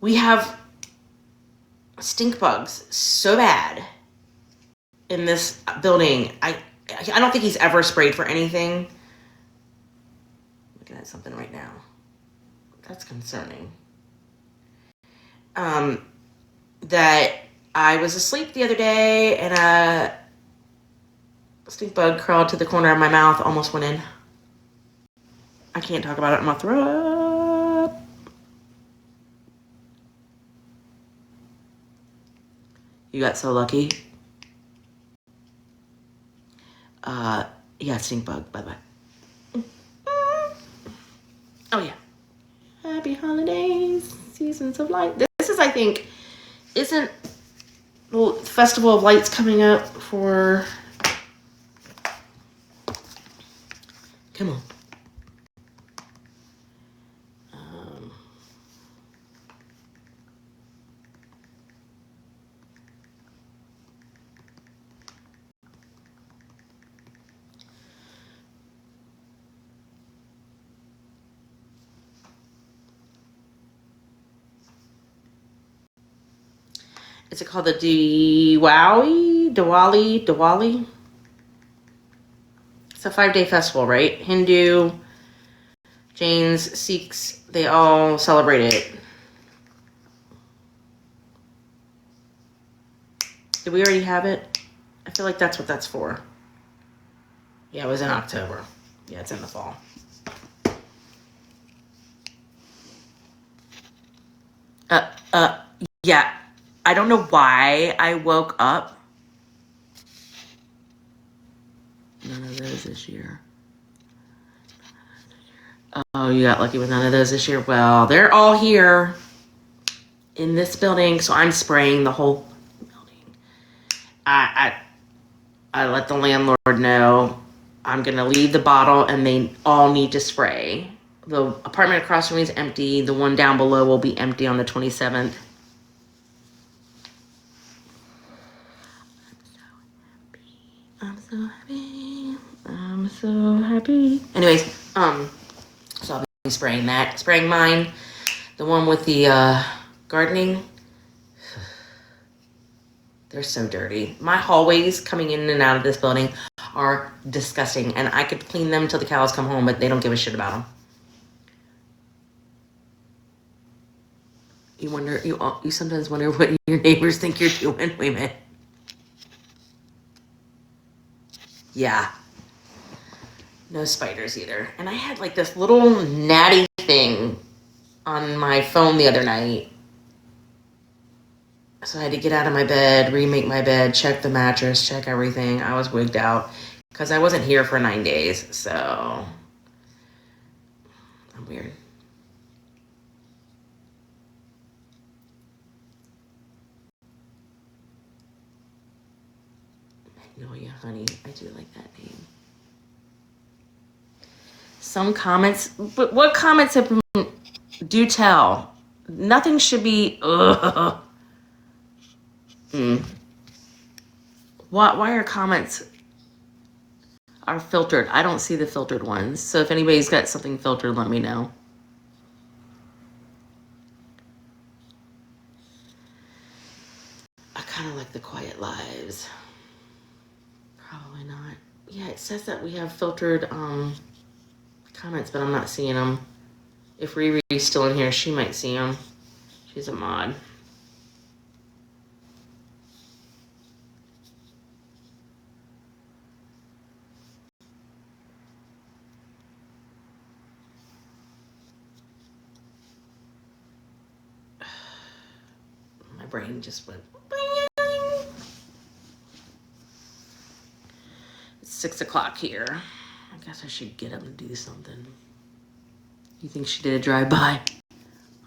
S1: We have stink bugs so bad in this building. I don't think he's ever sprayed for anything. Looking at something right now. That's concerning. That I was asleep the other day and a stink bug crawled to the corner of my mouth, almost went in. I can't talk about it, I'm gonna throw up. You got so lucky. Yeah, stink bug, bye-bye. Oh yeah. Happy holidays, seasons of light. This is, I think, isn't the Festival of Lights coming up for... Come on. Is it called the Diwali? It's a 5-day festival, right? Hindu, Jains, Sikhs, they all celebrate it. Did we already have it? I feel like that's what that's for. Yeah, it was in October. Yeah, it's in the fall. Yeah. I don't know why I woke up. None of those this year. Oh, you got lucky with none of those this year? Well, they're all here in this building, so I'm spraying the whole building. I let the landlord know I'm going to leave the bottle and they all need to spray. The apartment across from me is empty. The one down below will be empty on the 27th. I'm so happy. I'm so happy. Anyways, so I'll be spraying that. Spraying mine. The one with the gardening. They're so dirty. My hallways coming in and out of this building are disgusting. And I could clean them till the cows come home, but they don't give a shit about them. You sometimes wonder what your neighbors think you're doing. Wait a minute. Yeah. No spiders either. And I had like this little natty thing on my phone the other night. So I had to get out of my bed, remake my bed, check the mattress, check everything. I was wigged out because I wasn't here for 9 days. So I'm weird. Magnolia Honey. I do like that name. Some comments, but what comments have been, do tell. Nothing should be, ugh. Why are comments are filtered? I don't see the filtered ones. So if anybody's got something filtered, let me know. I kind of like the quiet lives. Probably not. Yeah, it says that we have filtered comments, but I'm not seeing them. If Riri's still in here, she might see them. She's a mod. My brain just went. It's 6 o'clock here. I guess I should get up and do something. You think she did a drive-by?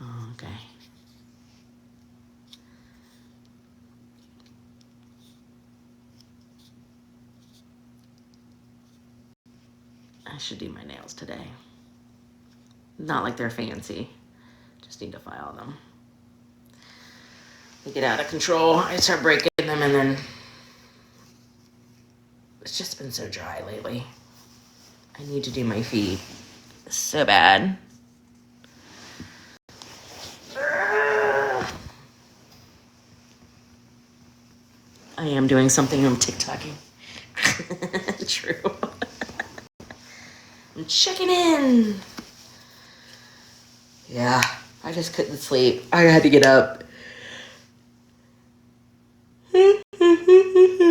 S1: Oh, okay. I should do my nails today. Not like they're fancy. Just need to file them. They get out of control. I start breaking them and then it's just been so dry lately. I need to do my feet so bad. I am doing something. I'm TikToking. True. I'm checking in. Yeah, I just couldn't sleep. I had to get up.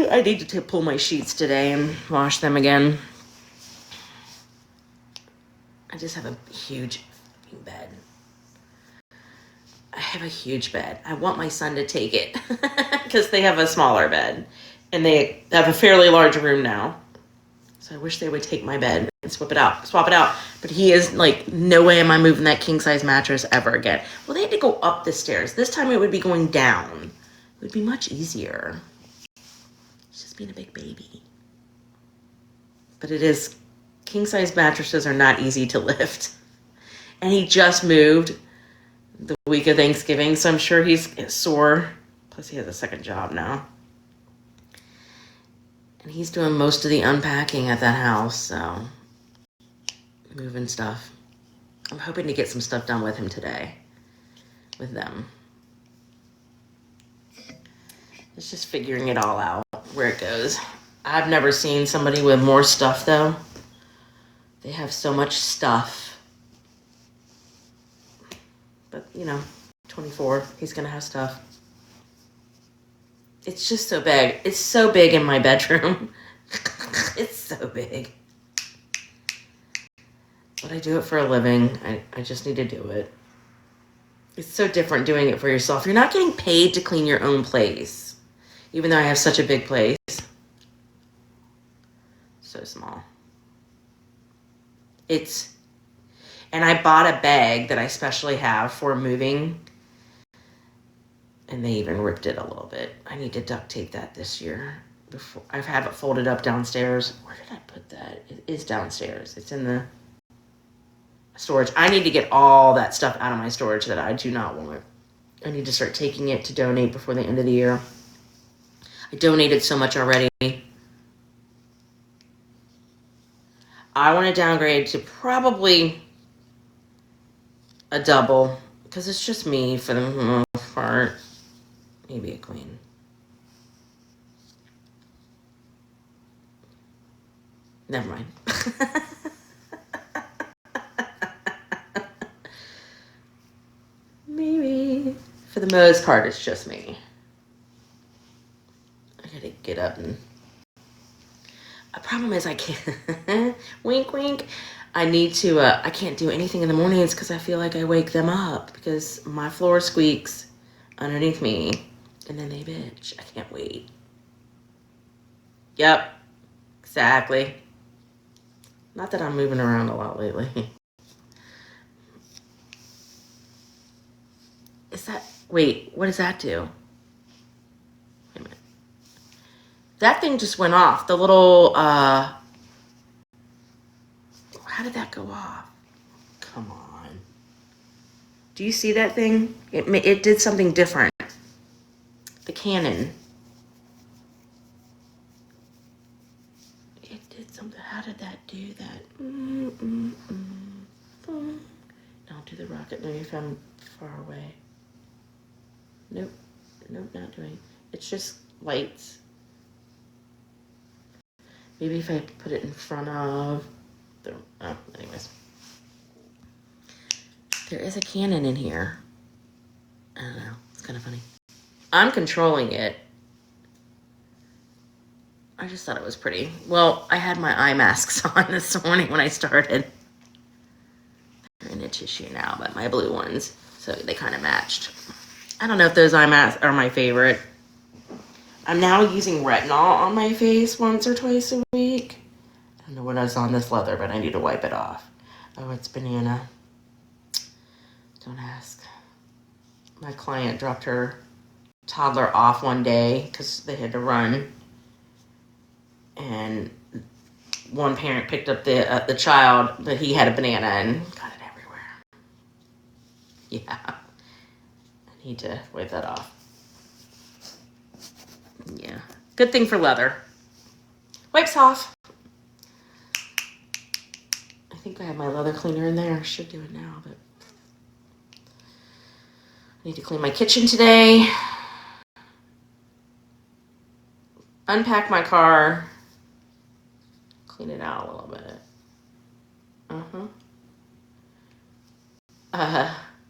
S1: I need to pull my sheets today and wash them again. I just have a huge bed. I have a huge bed. I want my son to take it because they have a smaller bed and they have a fairly large room now. So I wish they would take my bed and swap it out. But he is like, no way am I moving that king size mattress ever again. Well, they had to go up the stairs. This time it would be going down. It would be much easier. It's just being a big baby. But it is, king size mattresses are not easy to lift. And he just moved the week of Thanksgiving, so I'm sure he's sore. Plus he has a second job now. And he's doing most of the unpacking at that house, so moving stuff. I'm hoping to get some stuff done with him today. With them. It's just figuring it all out, where it goes. I've never seen somebody with more stuff, though. They have so much stuff. But, 24, he's going to have stuff. It's just so big. It's so big in my bedroom. It's so big. But I do it for a living. I just need to do it. It's so different doing it for yourself. You're not getting paid to clean your own place. Even though I have such a big place. So small. And I bought a bag that I specially have for moving. And they even ripped it a little bit. I need to duct tape that this year. I have it folded up downstairs. Where did I put that? It is downstairs. It's in the storage. I need to get all that stuff out of my storage that I do not want. I need to start taking it to donate before the end of the year. I donated so much already. I want to downgrade to probably a double because it's just me for the most part. Maybe a queen. Never mind. Maybe. For the most part, it's just me. I gotta get up and... The problem is I can't... Wink, wink. I need to... I can't do anything in the mornings because I feel like I wake them up because my floor squeaks underneath me and then they bitch. I can't wait. Yep. Exactly. Not that I'm moving around a lot lately. Is that... Wait, what does that do? Wait a minute. That thing just went off. The little, how did that go off? Come on. Do you see that thing? It did something different. The cannon. It did something. How did that do that? Don't do the rocket. No, you found far away. Nope. Nope, not doing. It's just lights. Maybe if I put it in front of the... Oh, anyways. There is a cannon in here. I don't know. It's kind of funny. I'm controlling it. I just thought it was pretty. Well, I had my eye masks on this morning when I started. They're in a tissue now, but my blue ones. So they kind of matched. I don't know if those eye masks are my favorite. I'm now using retinol on my face once or twice a week. I don't know what is on this leather, but I need to wipe it off. Oh, it's banana. Don't ask. My client dropped her toddler off one day because they had to run. And one parent picked up the child, but he had a banana and got it everywhere. Yeah. I need to wipe that off. Yeah. Good thing for leather. Wipes off. I think I have my leather cleaner in there. I should do it now, but I need to clean my kitchen today. Unpack my car. Clean it out a little bit.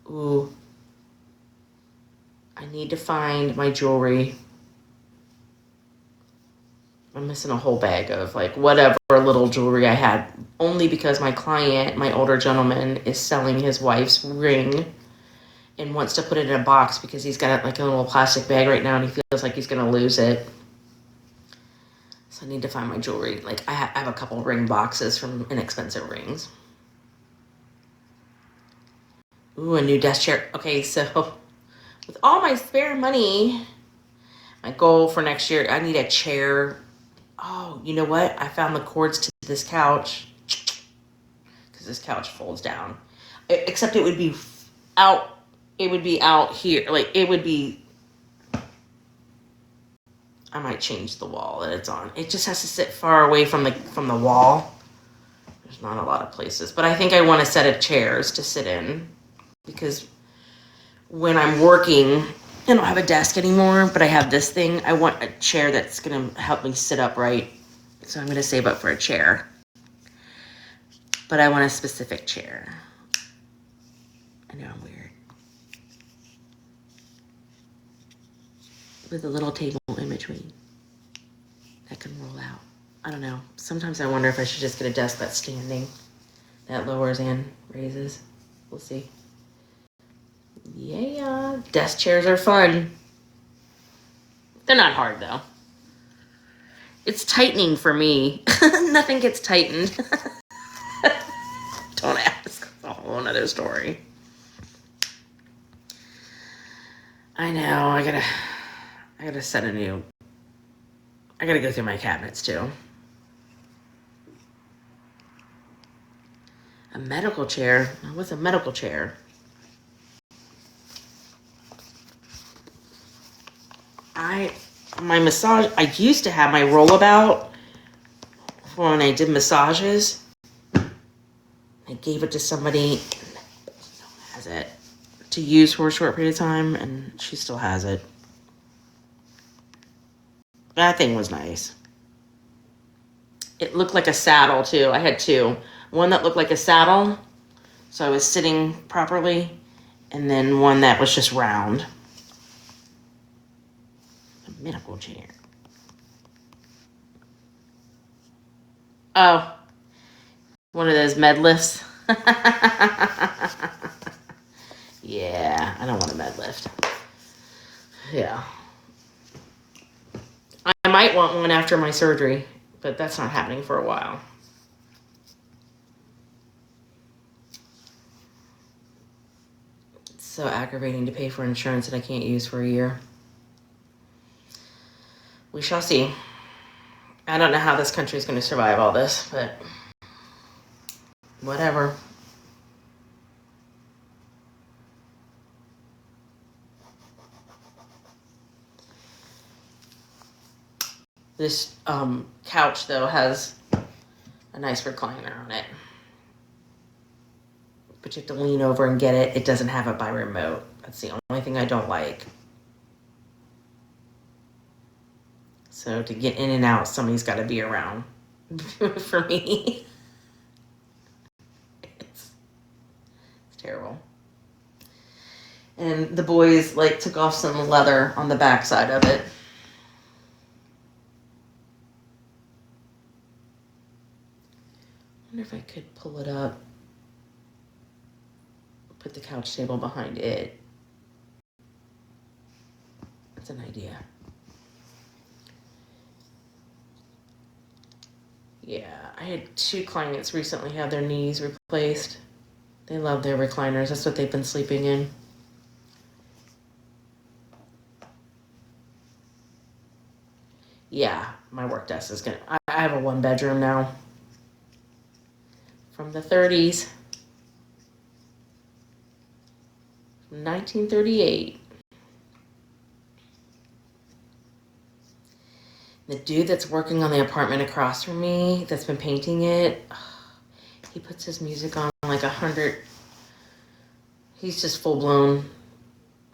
S1: Ooh. I need to find my jewelry. I'm missing a whole bag of like whatever little jewelry I had, only because my client, my older gentleman, is selling his wife's ring and wants to put it in a box because he's got like a little plastic bag right now and he feels like he's gonna lose it. So I need to find my jewelry. Like I have a couple ring boxes from inexpensive rings. Ooh, a new desk chair. Okay, so with all my spare money, my goal for next year, I need a chair. Oh, you know what? I found the cords to this couch because this couch folds down. Except it would be out. It would be out here. Like it would be. I might change the wall that it's on. It just has to sit far away from the wall. There's not a lot of places, but I think I want a set of chairs to sit in because when I'm working, I don't have a desk anymore, but I have this thing. I want a chair that's going to help me sit upright. So I'm going to save up for a chair. But I want a specific chair. I know I'm weird. With a little table in between that can roll out. I don't know. Sometimes I wonder if I should just get a desk that's standing, that lowers and raises. We'll see. Yeah, desk chairs are fun. They're not hard though. It's tightening for me. Nothing gets tightened. Don't ask. It's a whole other story. I know. I gotta set a new. I gotta go through my cabinets too. A medical chair. What's a medical chair? My massage. I used to have my rollabout when I did massages. I gave it to somebody who has it to use for a short period of time, and she still has it. That thing was nice. It looked like a saddle too. I had two. One that looked like a saddle, so I was sitting properly, and then one that was just round. A medical chair. Oh, one of those med lifts. Yeah, I don't want a med lift. Yeah. I might want one after my surgery, but that's not happening for a while. It's so aggravating to pay for insurance that I can't use for a year. We shall see. I don't know how this country is going to survive all this, but whatever. This couch, though, has a nice recliner on it. But you have to lean over and get it. It doesn't have it by remote. That's the only thing I don't like. So to get in and out, somebody's got to be around for me. It's terrible. And the boys took off some leather on the back side of it. I wonder if I could pull it up, put the couch table behind it. That's an idea. Yeah, I had 2 clients recently have their knees replaced. They love their recliners. That's what they've been sleeping in. Yeah, my work desk is gonna. I have a 1-bedroom now. From the 30s. From 1938. The dude that's working on the apartment across from me, that's been painting it, he puts his music on 100. He's just full blown.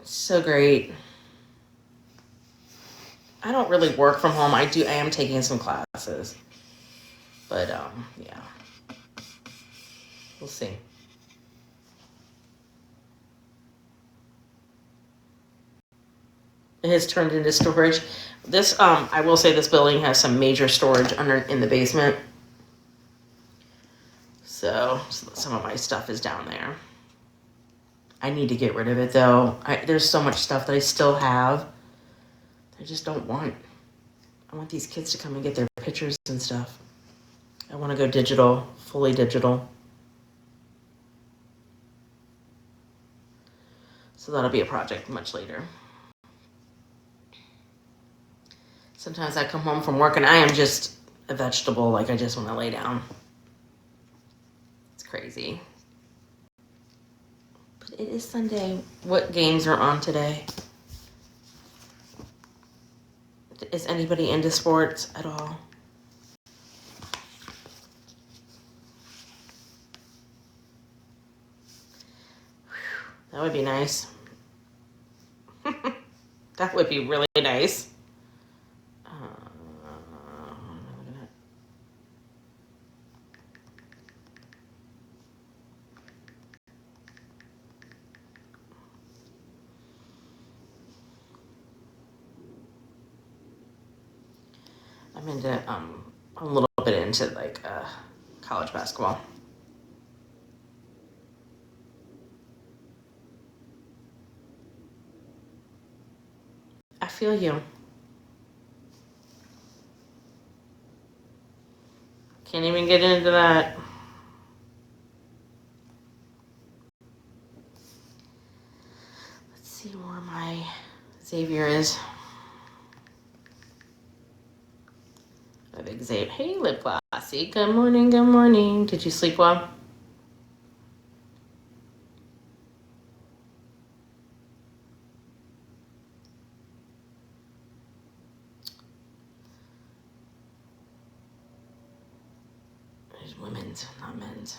S1: So great. I don't really work from home. I am taking some classes. But, yeah. We'll see. It has turned into storage. This, I will say this building has some major storage in the basement. So some of my stuff is down there. I need to get rid of it though. There's so much stuff that I still have. I just don't want. I want these kids to come and get their pictures and stuff. I want to go digital, fully digital. So that'll be a project much later. Sometimes I come home from work and I am just a vegetable, I just want to lay down. It's crazy. But it is Sunday. What games are on today? Is anybody into sports at all? That would be nice. That would be really nice. I'm a little bit into like college basketball. I feel you. Can't even get into that. Let's see where my Xavier is. My big Xavier. Hey, Lip Glossy. Good morning, good morning. Did you sleep well? There's women's, not men's.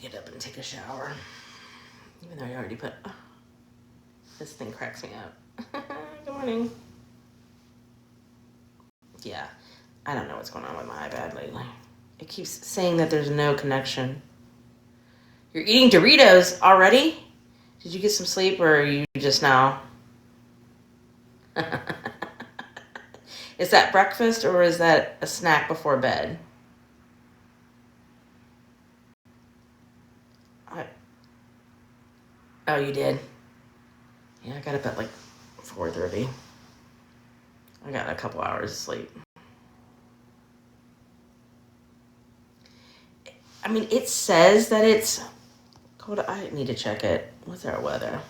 S1: Get up and take a shower. Even though I already put... Oh, this thing cracks me up. Good morning. Yeah, I don't know what's going on with my iPad lately. It keeps saying that there's no connection. You're eating Doritos already? Did you get some sleep or are you just now? Is that breakfast or is that a snack before bed? Oh, you did? Yeah, I got up at like 4:30. I got a couple hours of sleep. I mean, it says that it's cold. I need to check it. What's our weather?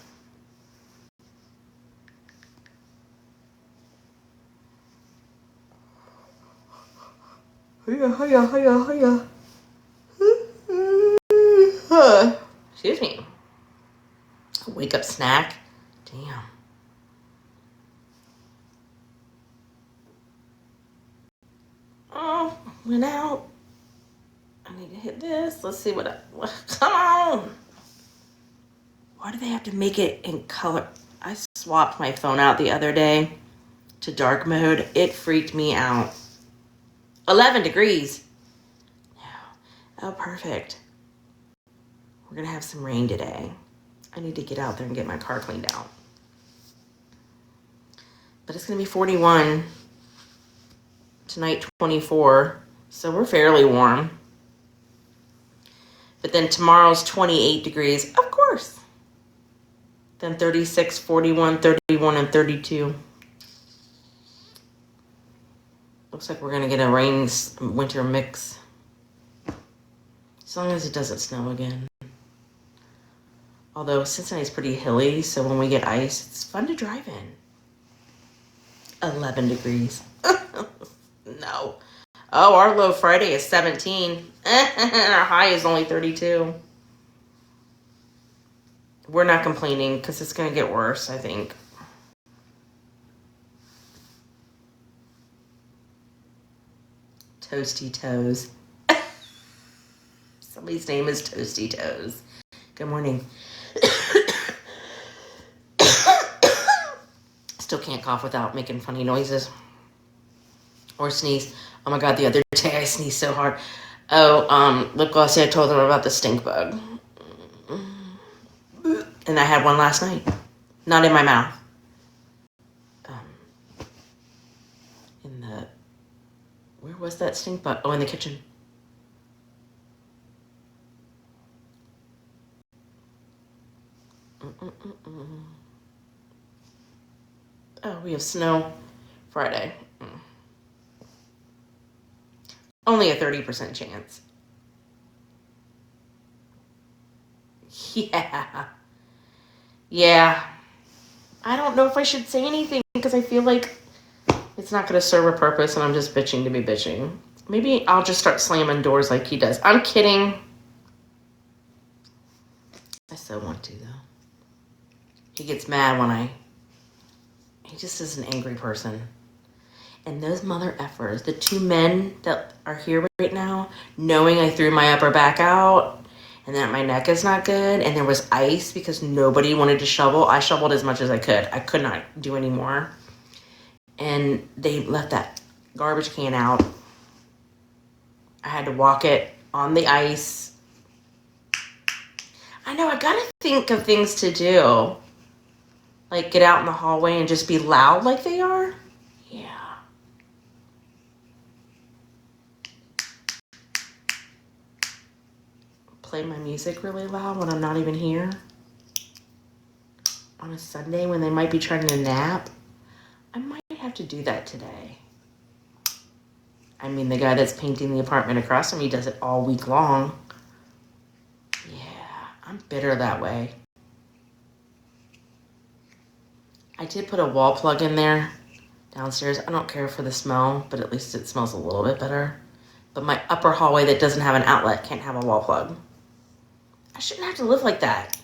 S1: Hiya. Excuse me. Wake up snack. Damn. Oh, went out. I need to hit this. Let's see what come on. Why do they have to make it in color? I swapped my phone out the other day to dark mode. It freaked me out. 11 degrees. Oh, perfect. We're going to have some rain today. I need to get out there and get my car cleaned out. But it's going to be 41. Tonight, 24. So we're fairly warm. But then tomorrow's 28 degrees, of course. Then 36, 41, 31, and 32. Looks like we're going to get a rain-winter mix. As long as it doesn't snow again. Although Cincinnati's pretty hilly, so when we get ice, it's fun to drive in. 11 degrees. No. Oh, our low Friday is 17. And our high is only 32. We're not complaining because it's going to get worse, I think. Toasty Toes. Somebody's name is Toasty Toes. Good morning. Still can't cough without making funny noises. Or sneeze. Oh my God, the other day I sneezed so hard. Oh, lip glossy, I told them about the stink bug. And I had one last night. Not in my mouth. Where was that stink bug? Oh, in the kitchen. Oh, we have snow Friday. Only a 30% chance. Yeah. I don't know if I should say anything because I feel like it's not going to serve a purpose and I'm just bitching to be bitching. Maybe I'll just start slamming doors like he does. I'm kidding. I so want to, though. He gets mad when he just is an angry person. And those mother effers, the two men that are here right now, knowing I threw my upper back out and that my neck is not good, and there was ice because nobody wanted to shovel. I shoveled as much as I could. I could not do any more. And they left that garbage can out. I had to walk it on the ice. I know, I gotta think of things to do. Like get out in the hallway and just be loud like they are. Yeah. Play my music really loud when I'm not even here. On a Sunday when they might be trying to nap. I might have to do that today. I mean, the guy that's painting the apartment across from me does it all week long. Yeah, I'm bitter that way. I did put a wall plug in there downstairs. I don't care for the smell, but at least it smells a little bit better. But my upper hallway that doesn't have an outlet can't have a wall plug. I shouldn't have to live like that.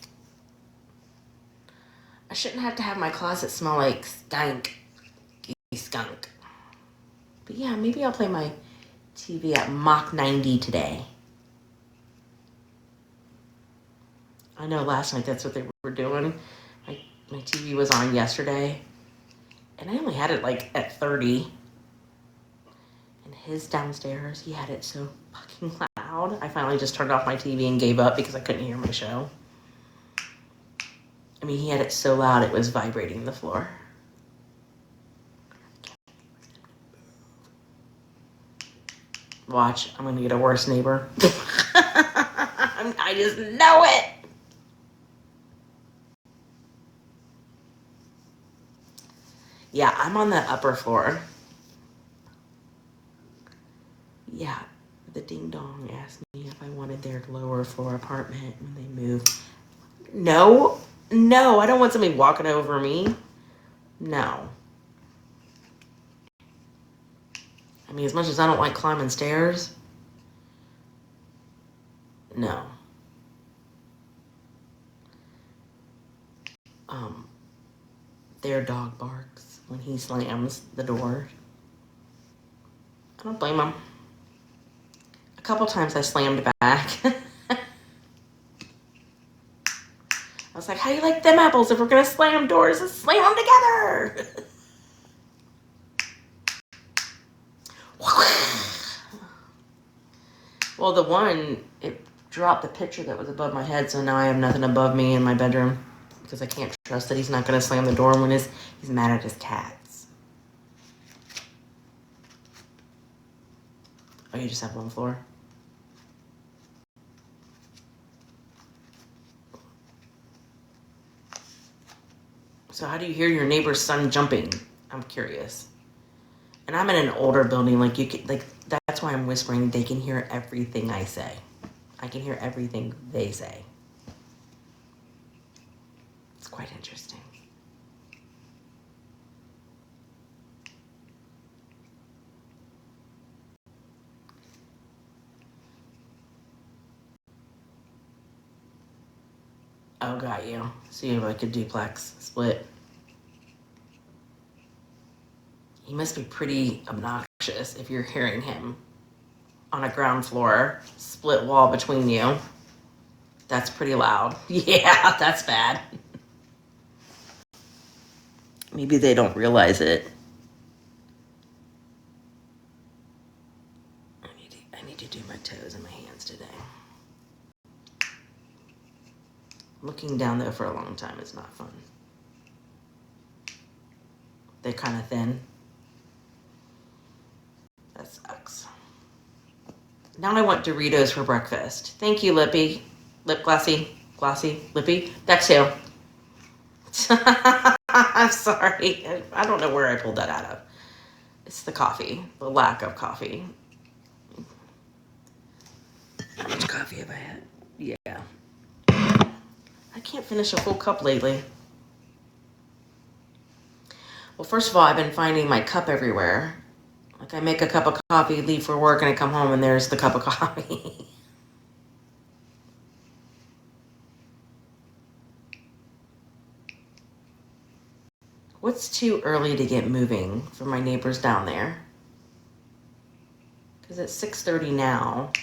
S1: I shouldn't have to have my closet smell like skunk. But yeah, maybe I'll play my TV at Mach 90 today. I know last night that's what they were doing. My TV was on yesterday, and I only had it like at 30. And his downstairs, he had it so fucking loud. I finally just turned off my TV and gave up because I couldn't hear my show. I mean, he had it so loud it was vibrating the floor. Watch, I'm gonna get a worse neighbor. I just know it. Yeah, I'm on the upper floor. Yeah, the ding dong asked me if I wanted their lower floor apartment when they move. No, I don't want somebody walking over me. No. I mean, as much as I don't like climbing stairs, no. Their dog barks when he slams the door. I don't blame him. A couple times I slammed back. I was like, how you like them apples? If we're going to slam doors, let's slam them together. Well, the one, it dropped the picture that was above my head, so now I have nothing above me in my bedroom because I can't trust that he's not going to slam the door when he's mad at his cats. Oh, you just have one floor? So how do you hear your neighbor's son jumping? I'm curious. And I'm in an older building, like that's why I'm whispering. They can hear everything I say. I can hear everything they say. It's quite interesting. Oh, got you. So you have like a duplex split. He must be pretty obnoxious if you're hearing him on a ground floor, split wall between you. That's pretty loud. Yeah, that's bad. Maybe they don't realize it. I need to do my toes and my hands today. Looking down there for a long time is not fun. They're kind of thin. That sucks. Now I want Doritos for breakfast. Thank you, Lippy. Lip glossy, Lippy. That too. I'm sorry. I don't know where I pulled that out of. It's the coffee, the lack of coffee. How much coffee have I had? Yeah. I can't finish a full cup lately. Well, first of all, I've been finding my cup everywhere. Like I make a cup of coffee, leave for work, and I come home and there's the cup of coffee. What's too early to get moving for my neighbors down there? Because it's 6:30 now.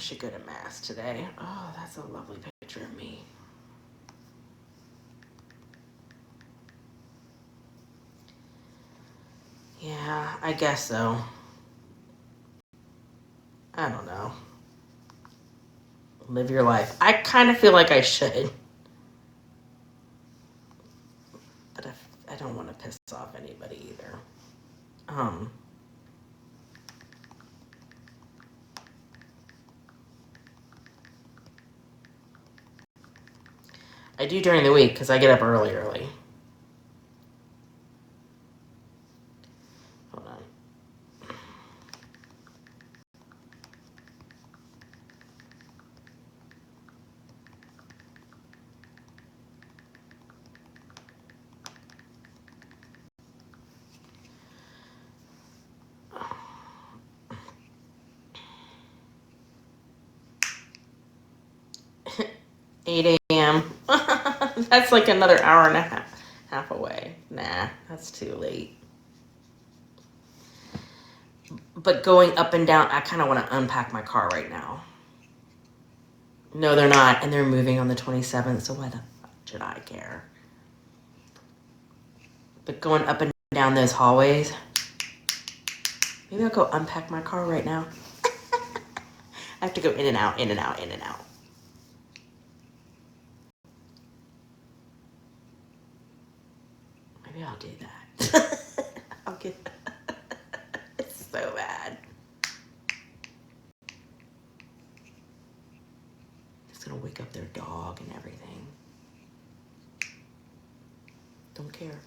S1: should go to mass today. Oh, that's a lovely picture of me. Yeah, I guess so. I don't know. Live your life. I kind of feel like I should. But I don't want to piss off anybody either. I do during the week because I get up early. Hold on. Eight a.m. That's like another hour and a half away. Nah, that's too late. But going up and down, I kind of want to unpack my car right now. No, they're not, and they're moving on the 27th, so why the fuck should I care? But going up and down those hallways, maybe I'll go unpack my car right now. I have to go in and out, in and out, in and out. Maybe I'll do that. I'll get it's so bad. It's gonna wake up their dog and everything. Don't care.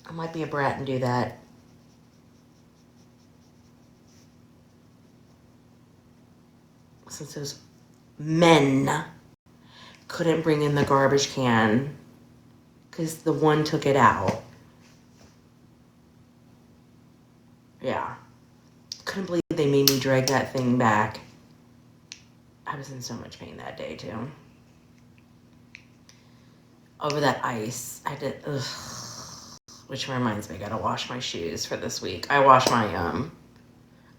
S1: I might be a brat and do that. Since those men couldn't bring in the garbage can because the one took it out. Yeah. Couldn't believe they made me drag that thing back. I was in so much pain that day too. Over that ice, I did, which reminds me, I gotta wash my shoes for this week. I wash my,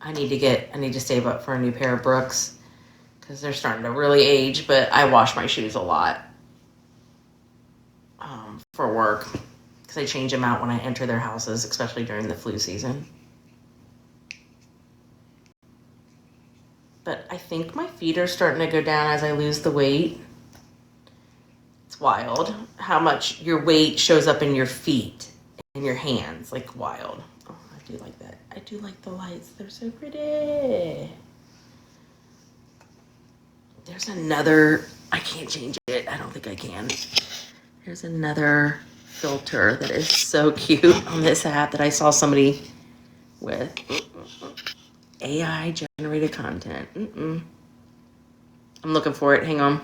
S1: I need to save up for a new pair of Brooks because they're starting to really age, but I wash my shoes a lot for work because I change them out when I enter their houses, especially during the flu season. But I think my feet are starting to go down as I lose the weight. It's wild how much your weight shows up in your feet and your hands, like wild. Oh, I do like that. I do like the lights. They're so pretty. There's another, I can't change it. I don't think I can. There's another filter that is so cute on this app that I saw somebody with. AI generated content. I'm looking for it. Hang on.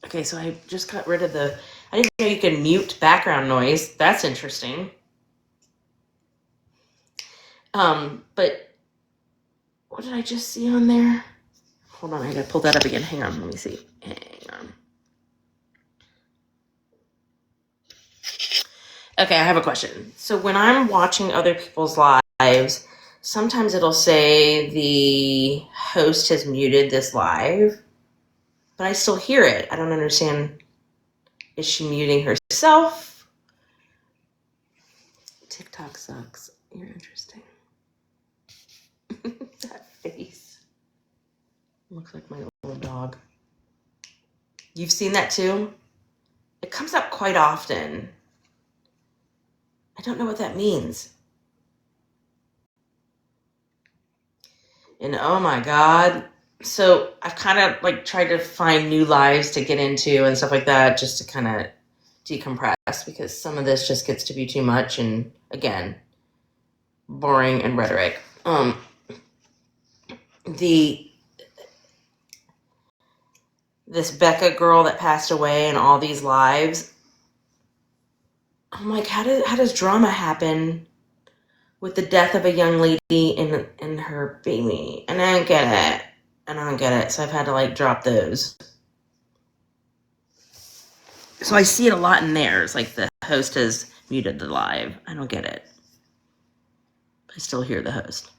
S1: Okay, so I just got rid of the, I didn't know you can mute background noise. That's interesting. But what did I just see on there? Hold on, I gotta pull that up again. Hang on, let me see. Hang on. Okay, I have a question. So when I'm watching other people's lives, sometimes it'll say the host has muted this live, but I still hear it. I don't understand. Is she muting herself? TikTok sucks. You're interesting. That face. Looks like my little dog. You've seen that too? It comes up quite often. I don't know what that means. And oh my God. So I've kind of like tried to find new lives to get into and stuff like that just to kind of decompress because some of this just gets to be too much and again, boring and rhetoric. This Becca girl that passed away and all these lives. I'm like, how does drama happen with the death of a young lady and her baby? And I don't get it. And I don't get it. So I've had to like drop those. So I see it a lot in theirs. Like the host has muted the live. I don't get it. I still hear the host.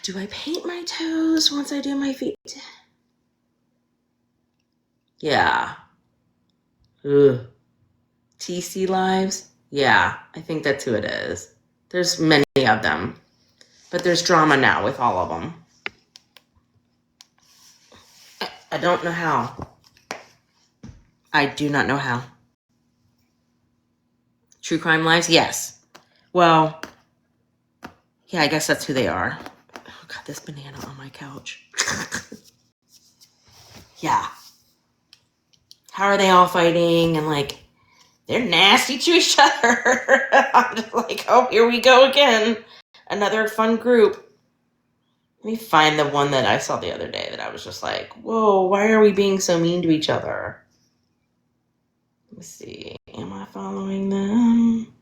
S1: Do I paint my toes once I do my feet? Yeah. Ugh. TC lives? Yeah, I think that's who it is. There's many of them. But there's drama now with all of them. I don't know how. I do not know how. True crime lives? Yes. Well, yeah, I guess that's who they are. Oh, God, this banana on my couch. Yeah. How are they all fighting? And like, they're nasty to each other. I'm just like, oh, here we go again. Another fun group. Let me find the one that I saw the other day that I was just like, whoa, why are we being so mean to each other? Let me see. Am I following them?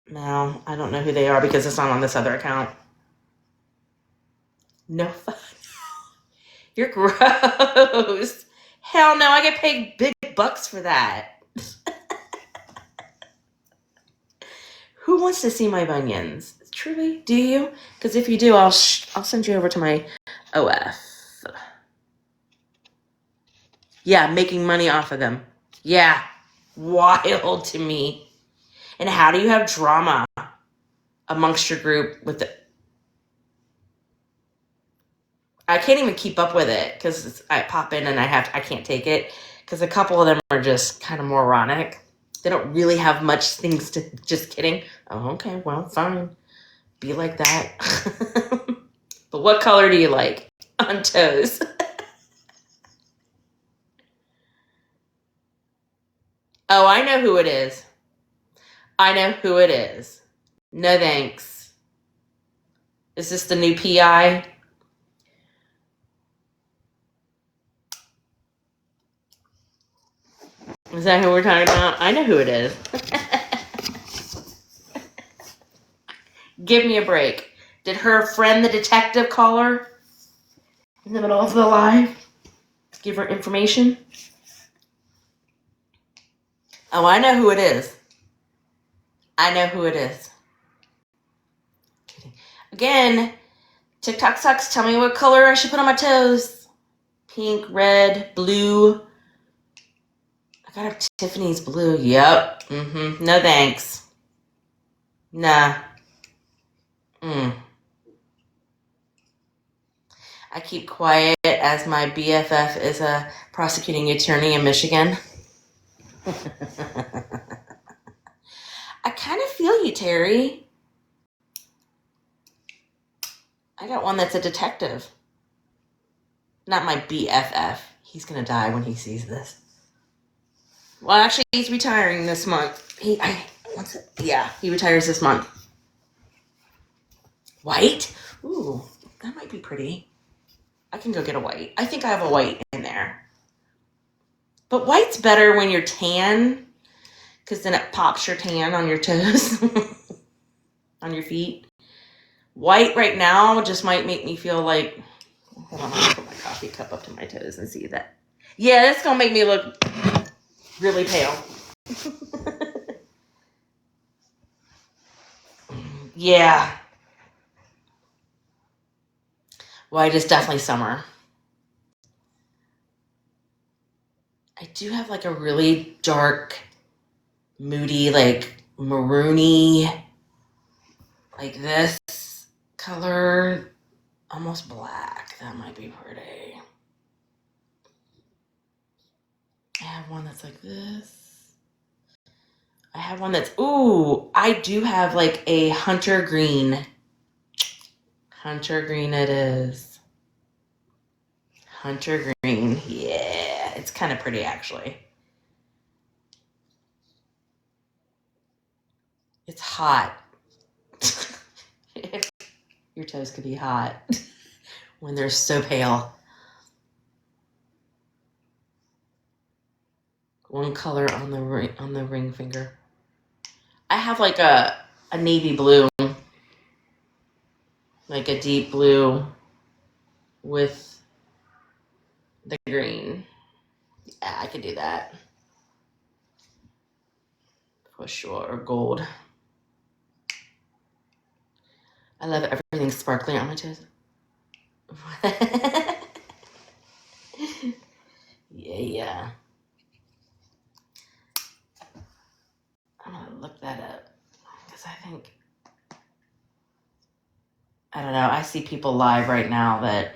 S1: No, I don't know who they are because it's not on this other account. No fun. You're gross. Hell no, I get paid big bucks for that. Who wants to see my bunions? Truly, do you? Because if you do, I'll send you over to my OF. Yeah, making money off of them. Yeah, wild to me. And how do you have drama amongst your group with it? I can't even keep up with it because I pop in and I can't take it because a couple of them are just kind of moronic. They don't really have much things to. Just kidding. Oh, okay, well, fine. Be like that. But what color do you like on toes? Oh, I know who it is. I know who it is. No thanks. Is this the new PI? Is that who we're talking about? I know who it is. Give me a break. Did her friend, the detective, call her in the middle of the live? Give her information? Oh, I know who it is. I know who it is. Again, TikTok sucks. Tell me what color I should put on my toes. Pink, red, blue. I got a Tiffany's blue. Yep. No thanks. Nah. I keep quiet as my BFF is a prosecuting attorney in Michigan. I kind of feel you, Terry. I got one that's a detective. Not my BFF. He's going to die when he sees this. Well, actually, he's retiring this month. He retires this month. White? Ooh, that might be pretty. I can go get a white. I think I have a white in there. But white's better when you're tan, because then it pops your tan on your toes, on your feet. White right now just might make me feel like, hold on, I'll put my coffee cup up to my toes and see that. Yeah, that's going to make me look really pale. Yeah. White is definitely summer. I do have like a really dark, moody, like maroony, like this color, almost black. That might be pretty. I have one that's like this. I have one that's, I do have like a hunter green. Hunter green it is. Hunter green. Yeah, it's kind of pretty actually. It's hot. Your toes could be hot when they're so pale. one color on the ring finger. I have like a navy blue, like a deep blue with the green. Yeah, I could do that for sure. Or gold. I love everything sparkly on my toes. Yeah. I'm gonna look that up because I think, I don't know, I see people live right now that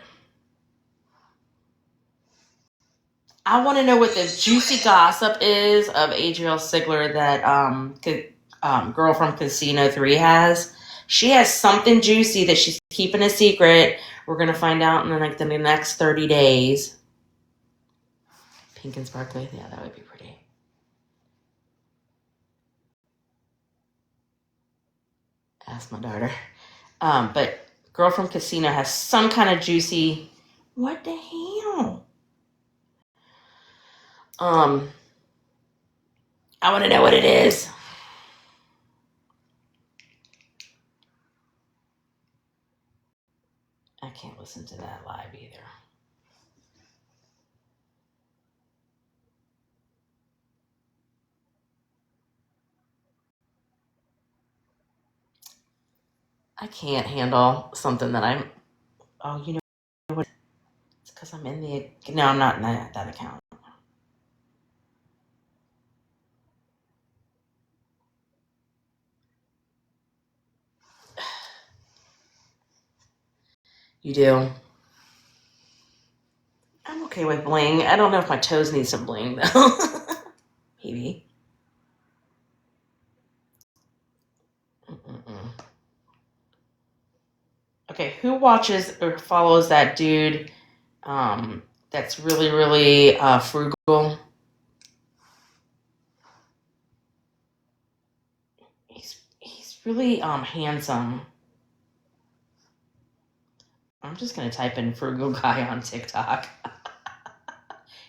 S1: I want to know what the juicy gossip is of Adriel Sigler that girl from Casino 3 has. She has something juicy that she's keeping a secret. We're gonna find out in the next 30 days. Pink and sparkly, yeah, that would be pretty. Ask my daughter. But girl from Casino has some kind of juicy. What the hell? I want to know what it is. I can't listen to that live either. I can't handle something that I'm. Oh, you know what? It's because I'm in the. No, I'm not in that account. You do. I'm okay with bling. I don't know if my toes need some bling though. Maybe. Mm-mm-mm. Okay, who watches or follows that dude? That's really, really frugal. He's really handsome. I'm just gonna type in frugal guy on TikTok.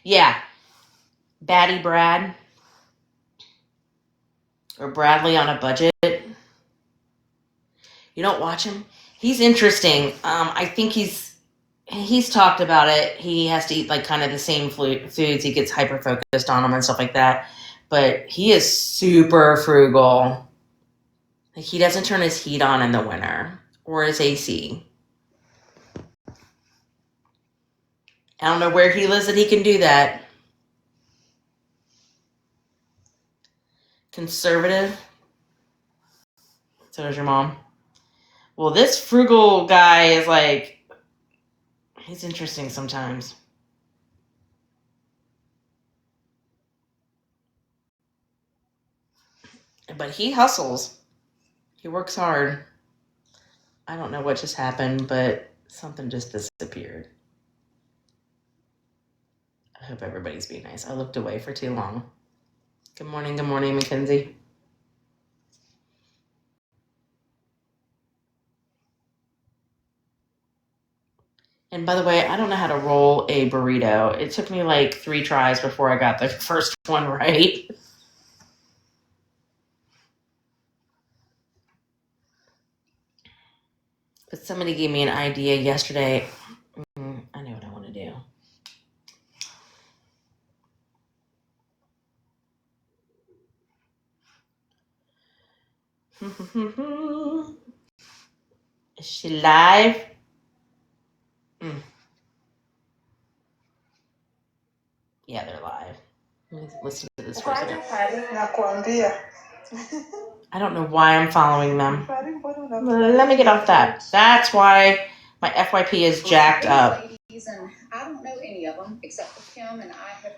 S1: Yeah, Batty Brad or Bradley on a budget. You don't watch him? He's interesting. I think he's talked about it. He has to eat like kind of the same foods. He gets hyper focused on them and stuff like that. But he is super frugal. Like he doesn't turn his heat on in the winter or his AC. I don't know where he lives that he can do that. Conservative. So does your mom. Well, this frugal guy is like, he's interesting sometimes. But he hustles. He works hard. I don't know what just happened, but something just disappeared. I hope everybody's being nice. I looked away for too long. Good morning, Mackenzie. And by the way, I don't know how to roll a burrito. It took me like 3 tries before I got the first one right. But somebody gave me an idea yesterday. I know what I want to do. Is she live? Yeah, they're live. Let me listen to this for a second. I don't know why I'm following them. Let me get off that. That's why my FYP is jacked up.
S2: Ladies, and I don't know any of them except for Kim, and I have.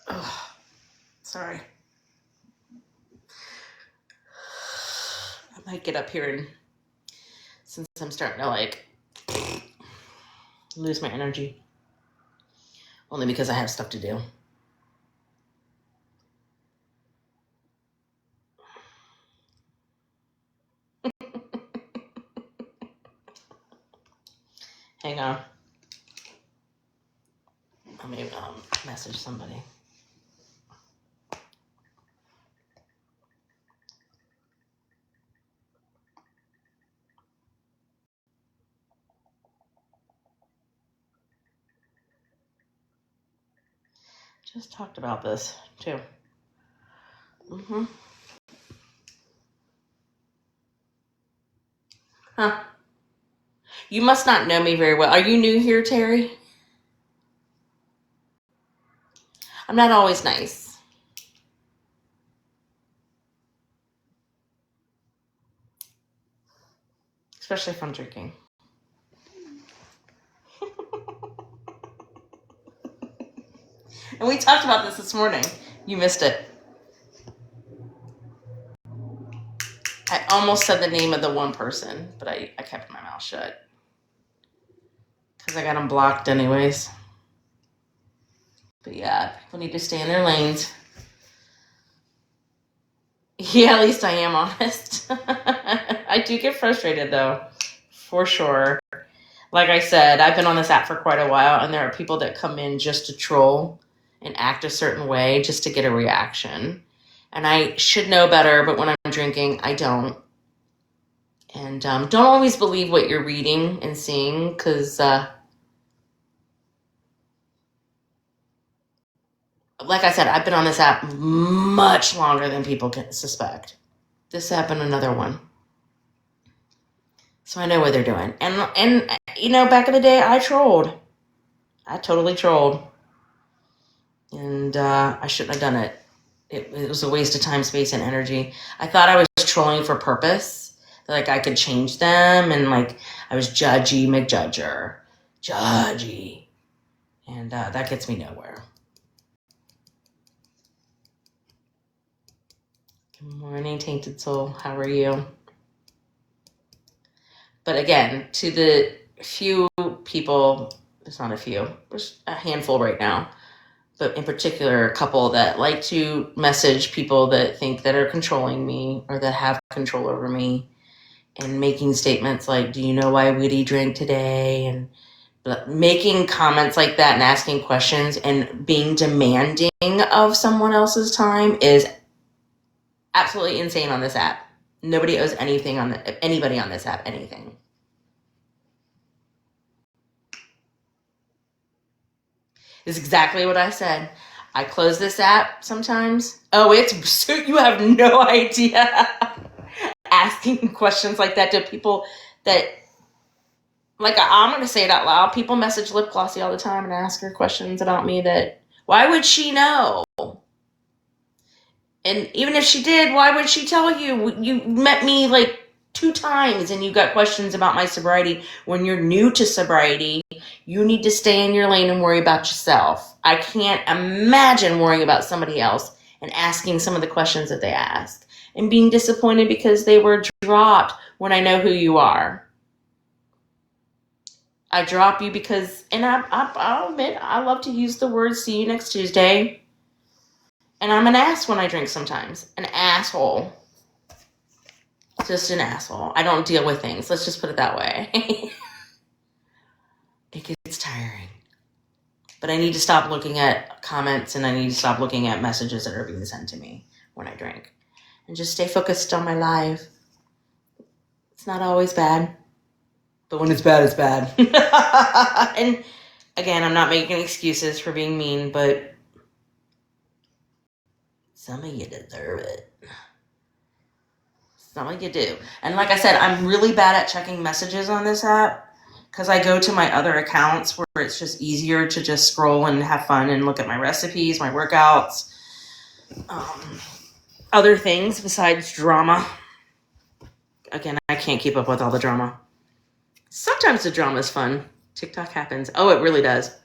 S1: Oh, sorry. might get up here and since I'm starting to like lose my energy. Only because I have stuff to do. Hang on. Let me message somebody. Just talked about this too. Huh. You must not know me very well. Are you new here, Terry? I'm not always nice. Especially if I'm drinking. And we talked about this morning. You missed it. I almost said the name of the one person, but I kept my mouth shut. Because I got them blocked anyways. But yeah, people need to stay in their lanes. Yeah, at least I am honest. I do get frustrated though, for sure. Like I said, I've been on this app for quite a while, and there are people that come in just to troll and act a certain way just to get a reaction. And I should know better, but when I'm drinking, I don't. And don't always believe what you're reading and seeing, because like I said, I've been on this app much longer than people can suspect. This app and another one. So I know what they're doing. And you know, back in the day, I trolled. I totally trolled. And I shouldn't have done it. It was a waste of time, space, and energy. I thought I was trolling for purpose. Like I could change them, and like I was judgy McJudger. Judgy. And that gets me nowhere. Good morning, Tainted Soul. How are you? But again, to the few people, there's not a few, there's a handful right now, but in particular, a couple that like to message people that think that are controlling me or that have control over me and making statements like, do you know why Witty drank today? And making comments like that and asking questions and being demanding of someone else's time is absolutely insane on this app. Nobody owes anything on anybody on this app anything. It's exactly what I said. I close this app sometimes. Oh, it's you have no idea. Asking questions like that to people that, like, I'm going to say it out loud. People message Lip Glossy all the time and ask her questions about me that, why would she know? And even if she did, why would she tell you? You met me like 2 times and you got questions about my sobriety. When you're new to sobriety, you need to stay in your lane and worry about yourself. I can't imagine worrying about somebody else and asking some of the questions that they ask and being disappointed because they were dropped when I know who you are. I drop you because, and I'll admit, I love to use the word see you next Tuesday. And I'm an ass when I drink sometimes. An asshole. Just an asshole. I don't deal with things. Let's just put it that way. It gets tiring. But I need to stop looking at comments and I need to stop looking at messages that are being sent to me when I drink. And just stay focused on my life. It's not always bad. But when it's bad, it's bad. And again, I'm not making excuses for being mean, but some of you deserve it. Some of you do. And like I said, I'm really bad at checking messages on this app because I go to my other accounts where it's just easier to just scroll and have fun and look at my recipes, my workouts, other things besides drama. Again, I can't keep up with all the drama. Sometimes the drama is fun. TikTok happens. Oh, it really does.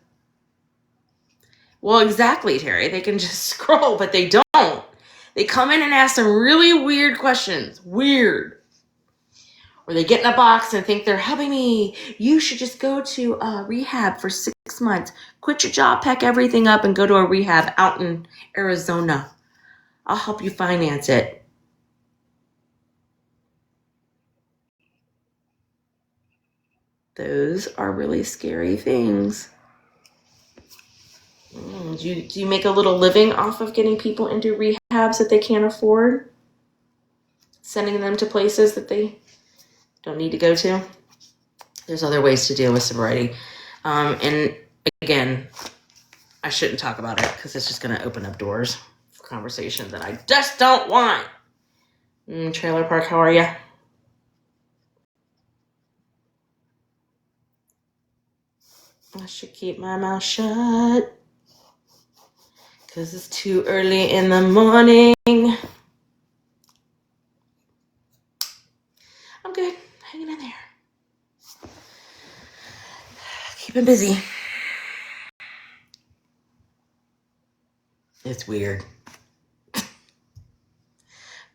S1: Well, exactly, Terry. They can just scroll, but they don't. They come in and ask some really weird questions. Weird. Or they get in a box and think they're helping me. You should just go to rehab for 6 months. Quit your job, pack everything up, and go to a rehab out in Arizona. I'll help you finance it. Those are really scary things. Do you make a little living off of getting people into rehabs that they can't afford? Sending them to places that they don't need to go to? There's other ways to deal with sobriety. And again, I shouldn't talk about it because it's just going to open up doors for conversations that I just don't want. Trailer Park, how are you? I should keep my mouth shut because it's too early in the morning. I'm good. Hanging in there. Keeping busy. It's weird.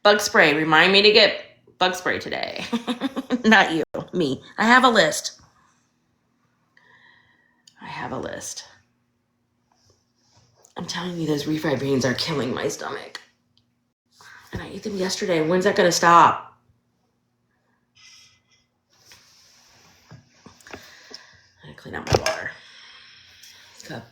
S1: Bug spray. Remind me to get bug spray today. Not you. Me. I have a list. I'm telling you, those refried beans are killing my stomach. And I ate them yesterday. When's that going to stop? I gotta clean out my water cup.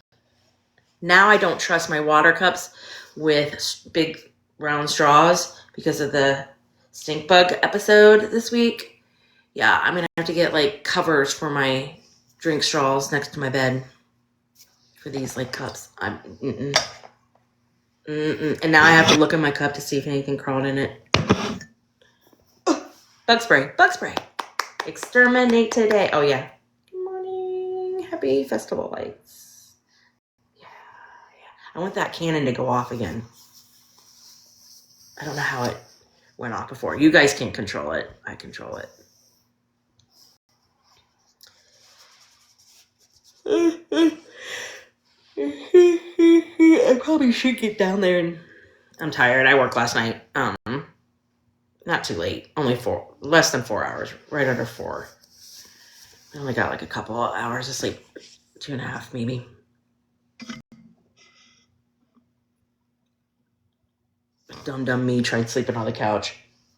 S1: Now I don't trust my water cups with big round straws because of the stink bug episode this week. Yeah, I'm going to have to get like covers for my drink straws next to my bed for these like cups. And now I have to look in my cup to see if anything crawled in it. Bug spray. Exterminate today. Oh yeah. Good morning. Happy festival lights. Yeah. I want that cannon to go off again. I don't know how it went off before. You guys can't control it. I control it. I probably should get down there, and I'm tired. I worked last night. Not too late. Only less than 4 hours. Right under 4. I only got like a couple of hours of sleep. 2.5 maybe. Dumb me tried sleeping on the couch.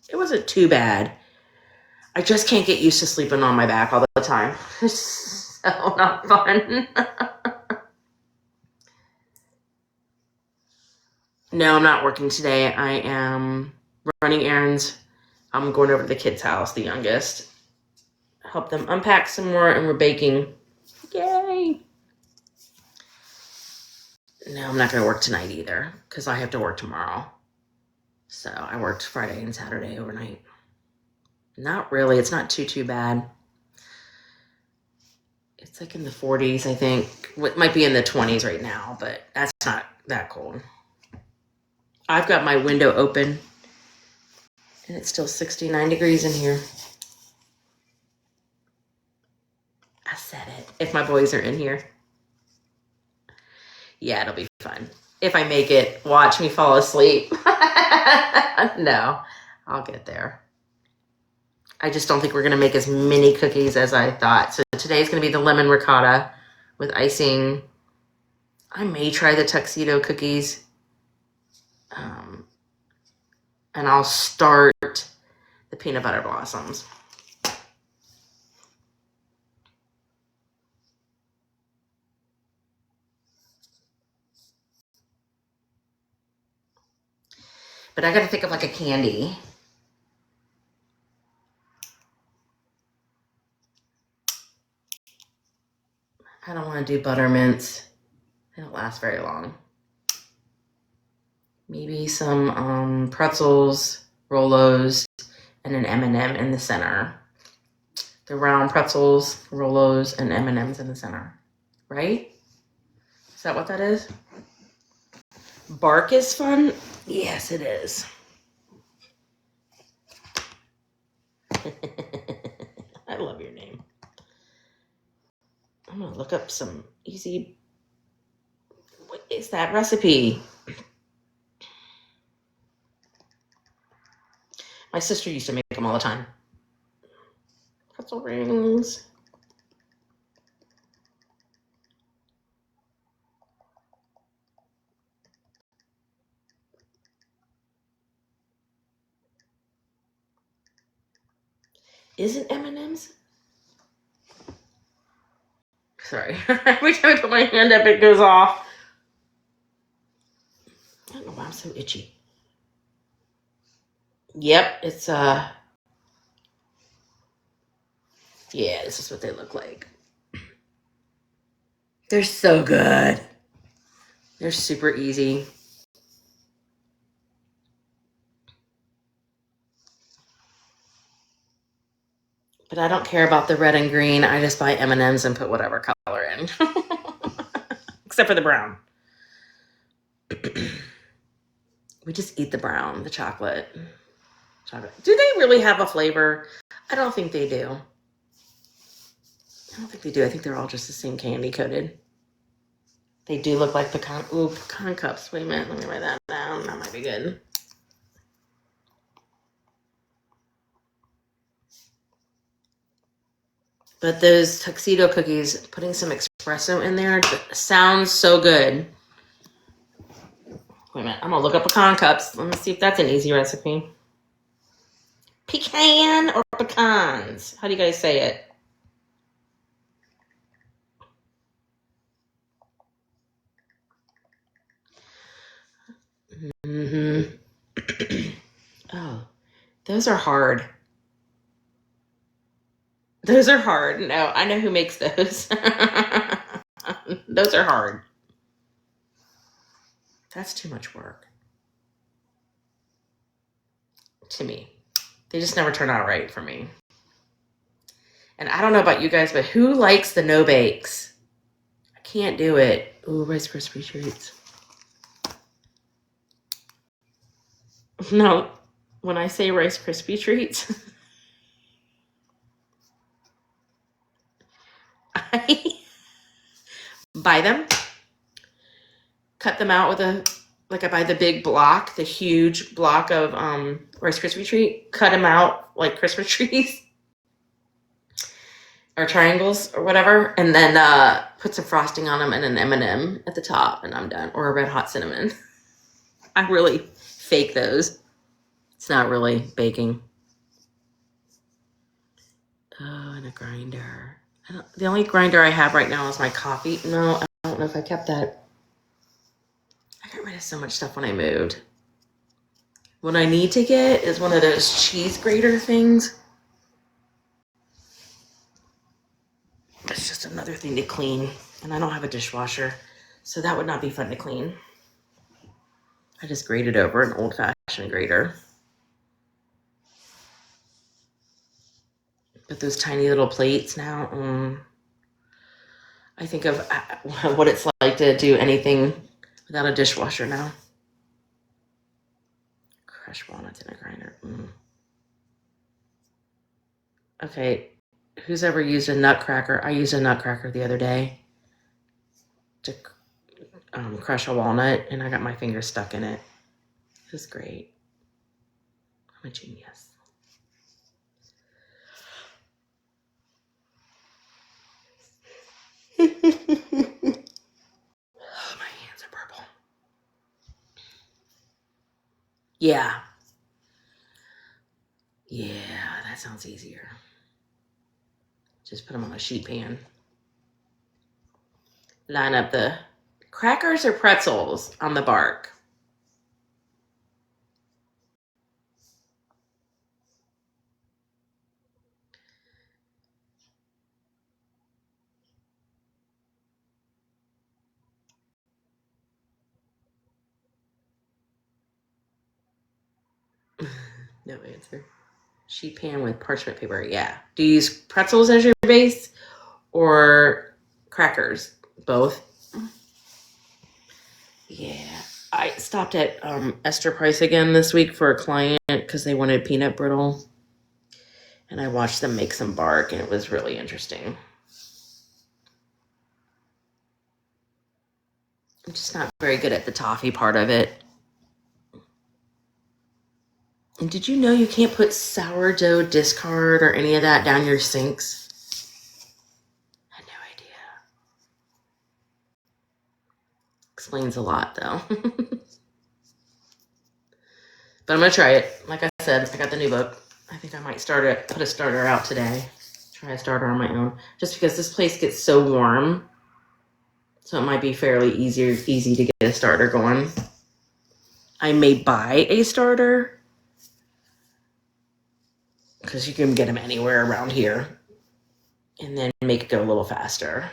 S1: It wasn't too bad. I just can't get used to sleeping on my back all the time. It's so not fun. No, I'm not working today. I am running errands. I'm going over to the kids' house, the youngest. Help them unpack some more, and we're baking. Yay! No, I'm not going to work tonight either because I have to work tomorrow. So I worked Friday and Saturday overnight. Not really. It's not too bad. It's like in the 40s, I think. It might be in the 20s right now, but that's not that cold. I've got my window open, and it's still 69 degrees in here. I said it. If my boys are in here. Yeah, it'll be fun. If I make it, watch me fall asleep. No, I'll get there. I just don't think we're going to make as many cookies as I thought. So today's going to be the lemon ricotta with icing. I may try the tuxedo cookies. And I'll start the peanut butter blossoms. But I got to think of like a candy. I don't want to do buttermints. They don't last very long. Maybe some pretzels, Rolos, and an M&M in the center. The round pretzels, Rolos, and M&Ms in the center. Right? Is that what that is? Bark is fun? Yes, it is. I love your name. I'm going to look up some easy... What is that recipe? My sister used to make them all the time. Pretzel rings. Is it M&M's? Sorry. Every time I put my hand up, it goes off. I don't know why I'm so itchy. Yep, it's yeah, this is what they look like. They're so good. They're super easy. But I don't care about the red and green. I just buy M&Ms and put whatever color in. Except for the brown. We just eat the brown, the chocolate. Do they really have a flavor? I don't think they do. I don't think they do. I think they're all just the same candy coated. They do look like pecan. Ooh, pecan cups. Wait a minute. Let me write that down. That might be good. But those tuxedo cookies, putting some espresso in there, sounds so good. Wait a minute. I'm going to look up pecan cups. Let me see if that's an easy recipe. Pecan or pecans? How do you guys say it? Mm-hmm. Oh, those are hard. Those are hard. No, I know who makes those. Those are hard. That's too much work. To me. They just never turn out right for me. And I don't know about you guys, but who likes the no bakes? I can't do it. Ooh, Rice Krispie treats. No, when I say Rice Krispie treats, I buy them, cut them out with I buy the big block, the huge block of Rice Krispie treat, cut them out like Christmas trees or triangles or whatever, and then put some frosting on them and an M&M at the top, and I'm done. Or a Red Hot Cinnamon. I really fake those. It's not really baking. Oh, and a grinder. The only grinder I have right now is my coffee. No, I don't know if I kept that. I got rid of so much stuff when I moved. What I need to get is one of those cheese grater things. It's just another thing to clean. And I don't have a dishwasher, so that would not be fun to clean. I just grated over an old-fashioned grater. But those tiny little plates now, I think of what it's like to do anything without a dishwasher now. Crushed walnuts in a grinder. Okay, who's ever used a nutcracker? I used a nutcracker the other day to crush a walnut, and I got my finger stuck in it. It was great. I'm a genius. Oh, my hands are purple. Yeah. Yeah, that sounds easier. Just put them on a sheet pan. Line up the crackers or pretzels on the bark. No answer. Sheet pan with parchment paper. Yeah. Do you use pretzels as your base or crackers? Both. Yeah. I stopped at Esther Price again this week for a client because they wanted peanut brittle. And I watched them make some bark, and it was really interesting. I'm just not very good at the toffee part of it. And did you know you can't put sourdough discard or any of that down your sinks? I had no idea. Explains a lot, though. But I'm going to try it. Like I said, I got the new book. I think I might put a starter out today. Try a starter on my own. Just because this place gets so warm. So it might be fairly easy to get a starter going. I may buy a starter. Because you can get them anywhere around here. And then make it go a little faster.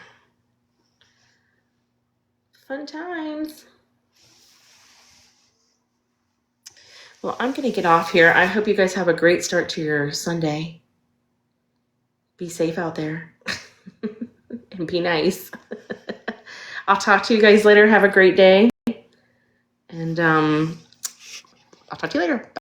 S1: Fun times. Well, I'm going to get off here. I hope you guys have a great start to your Sunday. Be safe out there. And be nice. I'll talk to you guys later. Have a great day. And I'll talk to you later. Bye.